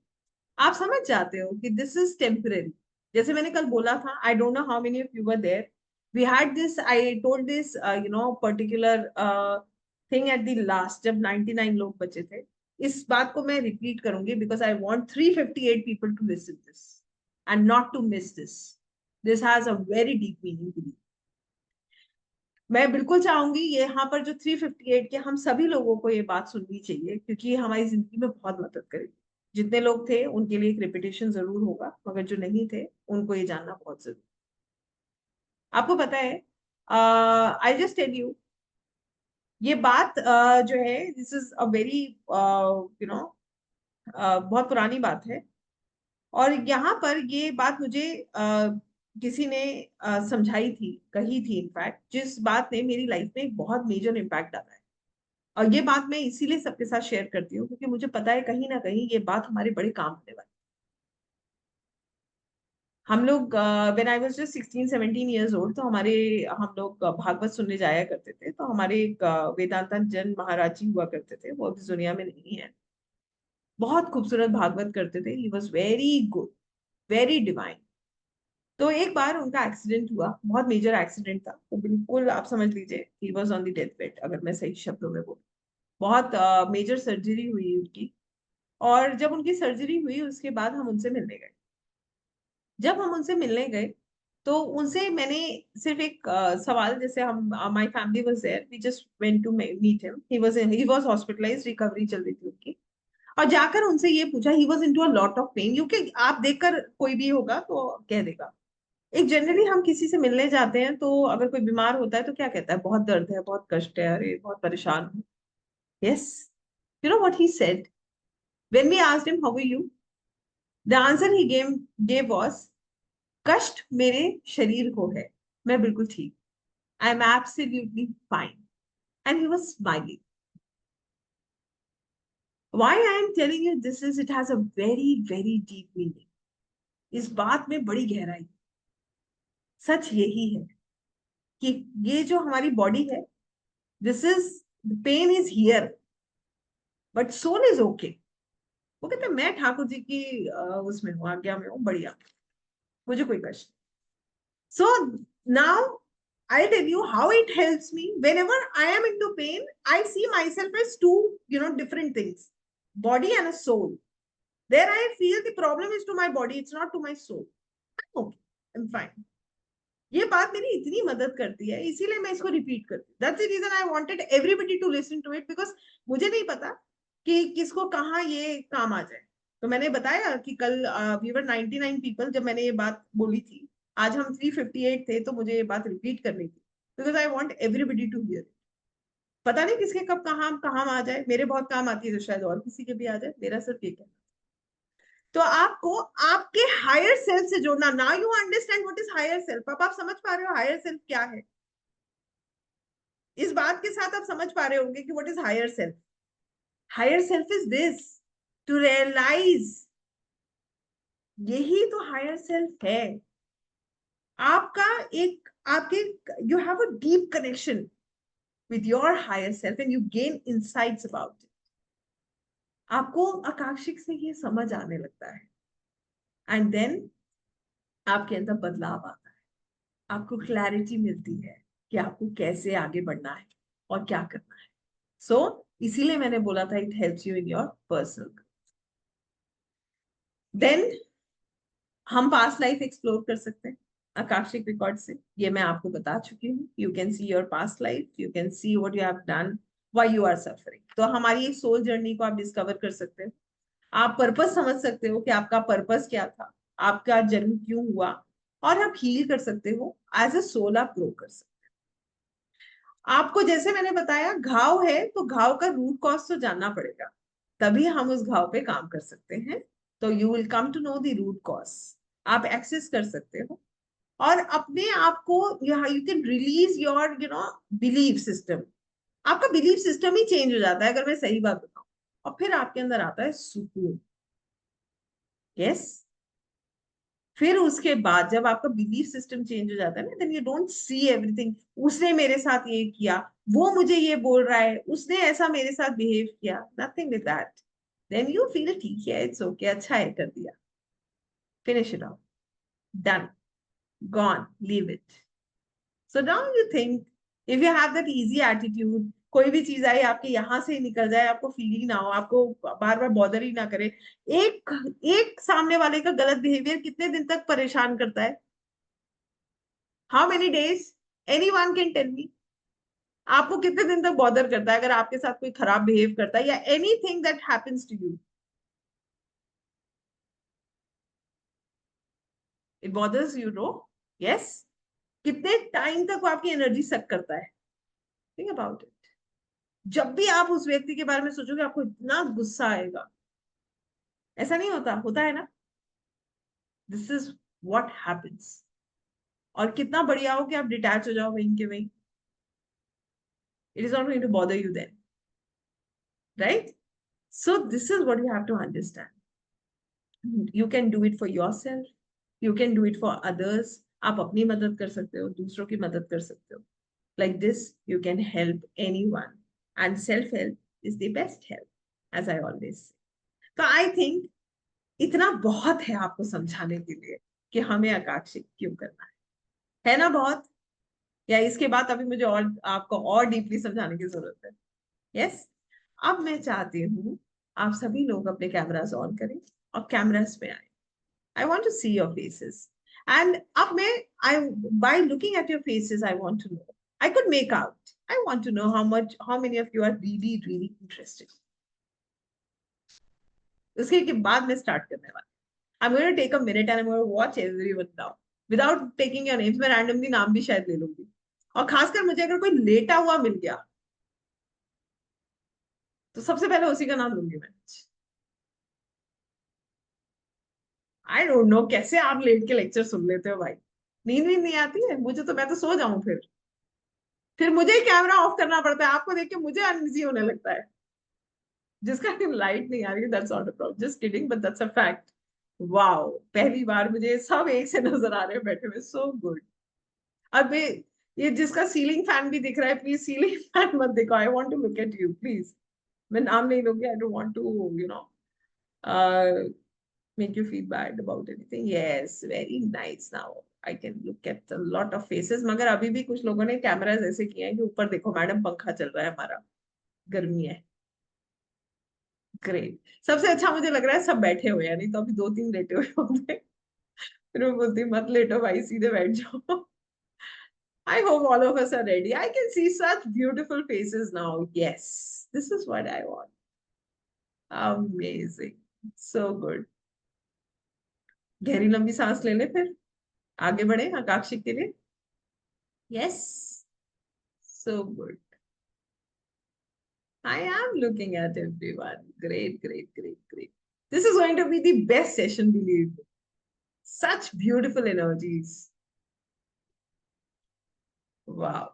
आप समझ जाते हो कि दिस इज टेम्पररी। जैसे मैंने कल बोला था, I don't know how many of you were there, we had this, I told this particular thing at the last, जब 99 लोग बचे थे। इस बात को मैं रिपीट करूंगी because I want 358 people to listen this and not to miss this. This has a very deep meaning. मैं बिल्कुल चाहूंगी ये यहाँ पर जो 358 के, हम सभी लोगों को ये बात सुननी चाहिए, क्योंकि ये हमारी जिंदगी में बहुत मदद करेगी। जितने लोग थे उनके लिए एक रिपीटेशन जरूर होगा, मगर जो नहीं थे उनको ये जानना बहुत जरूरी। आपको पता है, आई जस्ट टेल यू, ये बात जो है, this is a very no बहुत पुरानी बात है, और यहाँ पर ये बात मुझे किसी ने समझाई थी, कही थी इनफैक्ट, जिस बात ने मेरी लाइफ में एक बहुत मेजर इम्पैक्ट डाला है। और ये बात मैं इसीलिए सबके साथ शेयर करती हूँ, क्योंकि मुझे पता है कहीं ना कहीं ये बात हमारे बड़े काम होने वाली है। हम लोग, when I was just 16-17 years old, तो हमारे, हम लोग भागवत सुनने जाया करते थे, तो हमारे एक वेदांता जन महाराज जी हुआ करते थे, वो अब इस दुनिया में नहीं है। बहुत खूबसूरत भागवत करते थे, he was very good, very divine. तो एक बार उनका एक्सीडेंट हुआ, बहुत मेजर एक्सीडेंट था, वो बिल्कुल आप समझ लीजिए he was on the death bed, अगर मैं सही शब्दों में बोलूं। बहुत मेजर सर्जरी हुई उनकी, और जब उनकी सर्जरी हुई उसके बाद हम उनसे मिलने गए। जब हम उनसे मिलने गए तो उनसे मैंने सिर्फ एक सवाल, जैसे हम, my family was there, we just went to meet him, he was hospitalized, recovery चल रही थी उनकी। और जाकर उनसे ये पूछा, he was into a lot of pain, क्योंकि आप देखकर कोई भी होगा तो कह देगा। एक जनरली हम किसी से मिलने जाते हैं तो अगर कोई बीमार होता है तो क्या कहता है, बहुत दर्द है, बहुत कष्ट है, अरे बहुत परेशान हूँ। Yes, you know what he said when we asked him how are you, the answer he gave was, कष्ट मेरे शरीर को है, मैं बिल्कुल ठीक, I am absolutely fine, and he was smiling. Why I am telling you this is, it has a very very deep meaning. इस बात में बड़ी गहराई। सच यही है कि ये जो हमारी बॉडी है, this is, pain is here, but soul is okay. वो कहते हैं मैं ठाकुर जी की उसमें हूँ, आज्ञा में हूँ, बढ़िया, मुझे कोई कष्ट। So now I'll tell you how it helps me. Whenever I am into pain, I see myself as two, different things, body and a soul. There I feel the problem is to my body, it's not to my soul. I'm okay, I'm fine. ये बात मेरी इतनी मदद करती है, इसीलिए मैं इसको रिपीट करती हूँ। That's the reason I wanted everybody to listen to it, because मुझे नहीं पता कि किसको कहाँ ये काम आ जाए। तो मैंने बताया कि कल वी वर 99 पीपल, जब मैंने ये बात बोली थी। आज हम 358 थे, तो मुझे ये बात रिपीट करनी थी, because I want everybody to hear. पता नहीं किसके कब कहाँ कहाँ आ जाए, मेरे बहुत काम आती है तो शायद और किसी के भी आ जाए, मेरा सिर्फ ये कहना। तो आपको आपके हायर सेल्फ से जोड़ना। Now you understand what is higher self. अब आप समझ पा रहे हो हायर सेल्फ क्या है। इस बात के साथ आप समझ पा रहे होंगे कि what is higher self. Higher self is this, to realize, यही तो हायर सेल्फ है। आपका एक, आपके, you have a deep connection with your higher self and you gain insights about it. आपको आकाशिक से ये समझ आने लगता है, एंड देन आपके अंदर बदलाव आता है, आपको क्लैरिटी मिलती है कि आपको कैसे आगे बढ़ना है और क्या करना है। सो इसीलिए मैंने बोला था, it helps you in your personal. Then हम पास्ट लाइफ एक्सप्लोर कर सकते हैं आकाशिक रिकॉर्ड से, ये मैं आपको बता चुकी हूँ। You can see your past life, you can see what you have done, why you are suffering. तो हमारी एक सोल जर्नी को आप डिस्कवर कर सकते हो। आप पर्पस समझ सकते हो कि आपका पर्पस क्या था, आपका जन्म क्यों हुआ, और आप हील कर सकते हो एज अ सोल। आप ग्रो कर सकते हो। आपको जैसे मैंने बताया, घाव है तो घाव का रूट कॉज तो जानना पड़ेगा, तभी हम उस घाव पे काम कर सकते हैं। तो you will come to know the root cause. आप एक्सेस कर सकते हो और अपने आप को, you can release your belief system. आपका बिलीफ सिस्टम ही चेंज हो जाता है, अगर मैं सही बात बताऊं। और फिर आपके अंदर आता है सुकून। यस। फिर उसके बाद जब आपका बिलीफ सिस्टम चेंज हो जाता है ना, then you don't see everything, उसने मेरे साथ ये किया, वो मुझे ये बोल रहा है, उसने ऐसा मेरे साथ बिहेव किया, nothing with that. Then you feel ठीक है, इट्स ओके, अच्छा है, कर दिया, finish it off, done, gone, leave it. So now you think, if you have that easy attitude, कोई भी चीज आई आपके यहाँ से ही निकल जाए, आपको फील ही ना हो, आपको बार बार बॉदर ही ना करे। एक एक सामने वाले का गलत बिहेवियर कितने दिन तक परेशान करता है? How many days? Anyone can tell me. आपको कितने दिन तक बॉदर करता है अगर आपके साथ कोई खराब बिहेव करता है, या anything that happens to you, it bothers you, no? Yes. कितने टाइम तक वो आपकी एनर्जी सक करता है? Think about it. जब भी आप उस व्यक्ति के बारे में सोचोगे, आपको इतना गुस्सा आएगा। ऐसा नहीं होता? होता है ना? This is what happens. और कितना बढ़िया हो कि आप डिटैच हो जाओ वहीं के वहीं। It is not going to bother you then, right? So this is what you have to understand. You can do it for yourself, you can do it for others. आप अपनी मदद कर सकते हो, दूसरों की मदद कर सकते हो। Like this you can help anyone, and self help is the best help, as I always say. तो आई थिंक इतना बहुत है आपको समझाने के लिए कि हमें आकांक्षित क्यों करना है ना? बहुत? या इसके बाद अभी मुझे और आपको और डीपली समझाने की जरूरत है? यस। अब मैं चाहती हूँ आप सभी लोग अपने कैमरास ऑन करें और कैमरास में आए। I want to see your faces. And अब मैं, I, by looking at your faces, I want to know, I could make out, I want to know how many of you are really really interested. उसके के बाद मैं स्टार्ट करने वाली। I'm going to take a minute and I'm going to watch everyone now. Without taking your names, मैं randomly नाम भी शायद ले लूंगी। और खासकर मुझे अगर कोई लेटा हुआ मिल गया, तो सबसे पहले उसी का नाम लूंगी मैं। आई डोंट नो कैसे आप लेट के लेक्चर सुन लेते हो भाई। नींद भी नहीं आती है मुझे तो, मैं तो सो जाऊं फिर मुझे ही कैमरा ऑफ करना पड़ता है। आपको देख के मुझे अनईजी होने लगता है। जिसका लाइट नहीं आ रही है, that's not a problem, just kidding, but that's a fact. Wow, पहली बार मुझे सब एक से नजर आ रहे हैं बैठे हुए, सो गुड। अब ये जिसका सीलिंग फैन भी दिख रहा है, प्लीज सीलिंग फैन मत देखो, I want to look at you please. मैं नाम नहीं लूंगी, I don't want to make you feel bad about anything. Yes, very nice, now I can look at a lot of faces. मगर अभी भी कुछ लोगों ने कैमराज ऐसे किए हैं कि ऊपर देखो मैडम, पंखा चल रहा है हमारा, गर्मी है। ग्रेट। सबसे अच्छा मुझे लग रहा है सब बैठे हुए हैं, नहीं तो अभी दो तीन लेटे हुए होंगे। फिर मैं बोलती मत लेटो भाई, सीधे बैठ जाओ। I hope all of us are ready. I can see such beautiful faces now. Yes, this is what I want. Amazing. So good. गहरी लंबी सांस ले ले, फिर आगे बढ़े आकांक्षी के लिए। Yes. So good. I am looking at everyone. Great, great, great, great. This is going to be the best session, believe me. Such beautiful energies. Wow.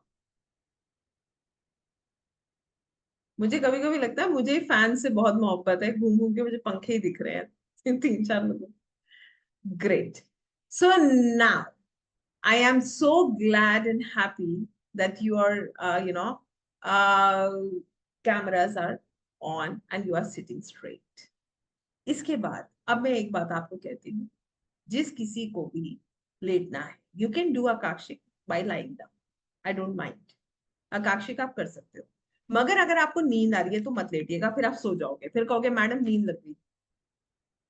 मुझे कभी कभी लगता है मुझे फैन से बहुत मोहब्बत है, घूम घूम के मुझे पंखे ही दिख रहे हैं तीन चार लोगों। Great. So now I am so glad and happy that your, uh, cameras are on and you are sitting straight. इसके बाद अब मैं एक बात आपको कहती हूँ, जिस किसी को भी लेटना है, you can do Akashic bye lying down, I don't mind. Akashic आप कर सकते हो, मगर अगर आपको नींद आ रही है तो मत लेटिएगा, फिर आप सो जाओगे, फिर कहोगे मैडम नींद लग गई।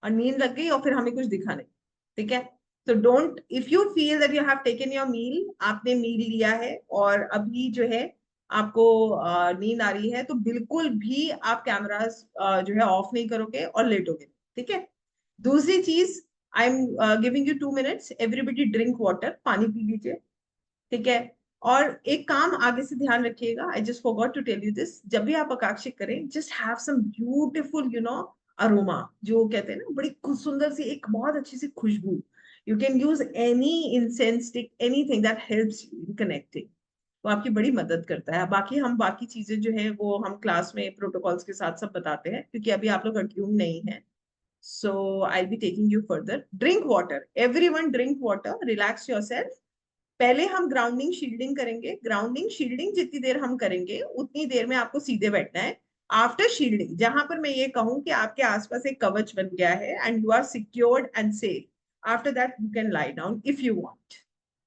और नींद लग गई और फिर हमें कुछ दिखा नहीं, ठीक है। तो don't, if you feel that you have taken your meal, आपने मील लिया है और अभी जो है आपको नींद आ रही है, तो बिल्कुल भी आप कैमरास जो है ऑफ नहीं करोगे और लेटोगे, ठीक है। दूसरी चीज, आई am giving you 2 minutes, everybody drink water, पानी पी लीजिए, ठीक है। और एक काम आगे से ध्यान रखिएगा, I just forgot to tell you this, जब भी आप आकाशिक करें, just have some beautiful aroma, जो कहते हैं ना, बड़ी सुंदर सी एक बहुत अच्छी सी खुशबू। You can use any incense stick, anything that helps you in connecting, वो आपकी बड़ी मदद करता है। बाकी हम बाकी चीजें जो है वो हम क्लास में प्रोटोकॉल्स के साथ सब बताते हैं, क्योंकि अभी आप लोग अट्यून नहीं है। So I be taking you further. Drink water, everyone drink water, relax yourself. पहले हम ग्राउंडिंग शील्डिंग करेंगे, ग्राउंडिंग शील्डिंग जितनी देर हम करेंगे उतनी देर में आपको सीधे बैठना है। आफ्टर शील्डिंग, जहां पर मैं ये कहूं कि आपके आसपास एक कवच बन गया है and you are secured and safe, after that you can lie down if you want.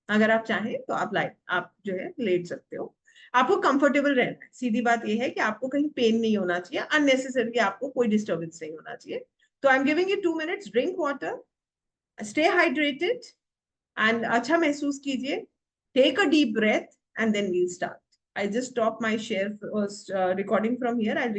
अगर आप चाहें तो आप जो है लेट सकते हो। आपको कंफर्टेबल रहना है, सीधी बात यह है कि आपको कहीं पेन नहीं होना चाहिए, अननेसेसरली आपको कोई डिस्टर्बेंस नहीं होना चाहिए। तो I am giving you 2 minutes, drink water, stay hydrated and अच्छा महसूस कीजिए। Take a deep breath and then we'll start. I just stop my share recording from here. I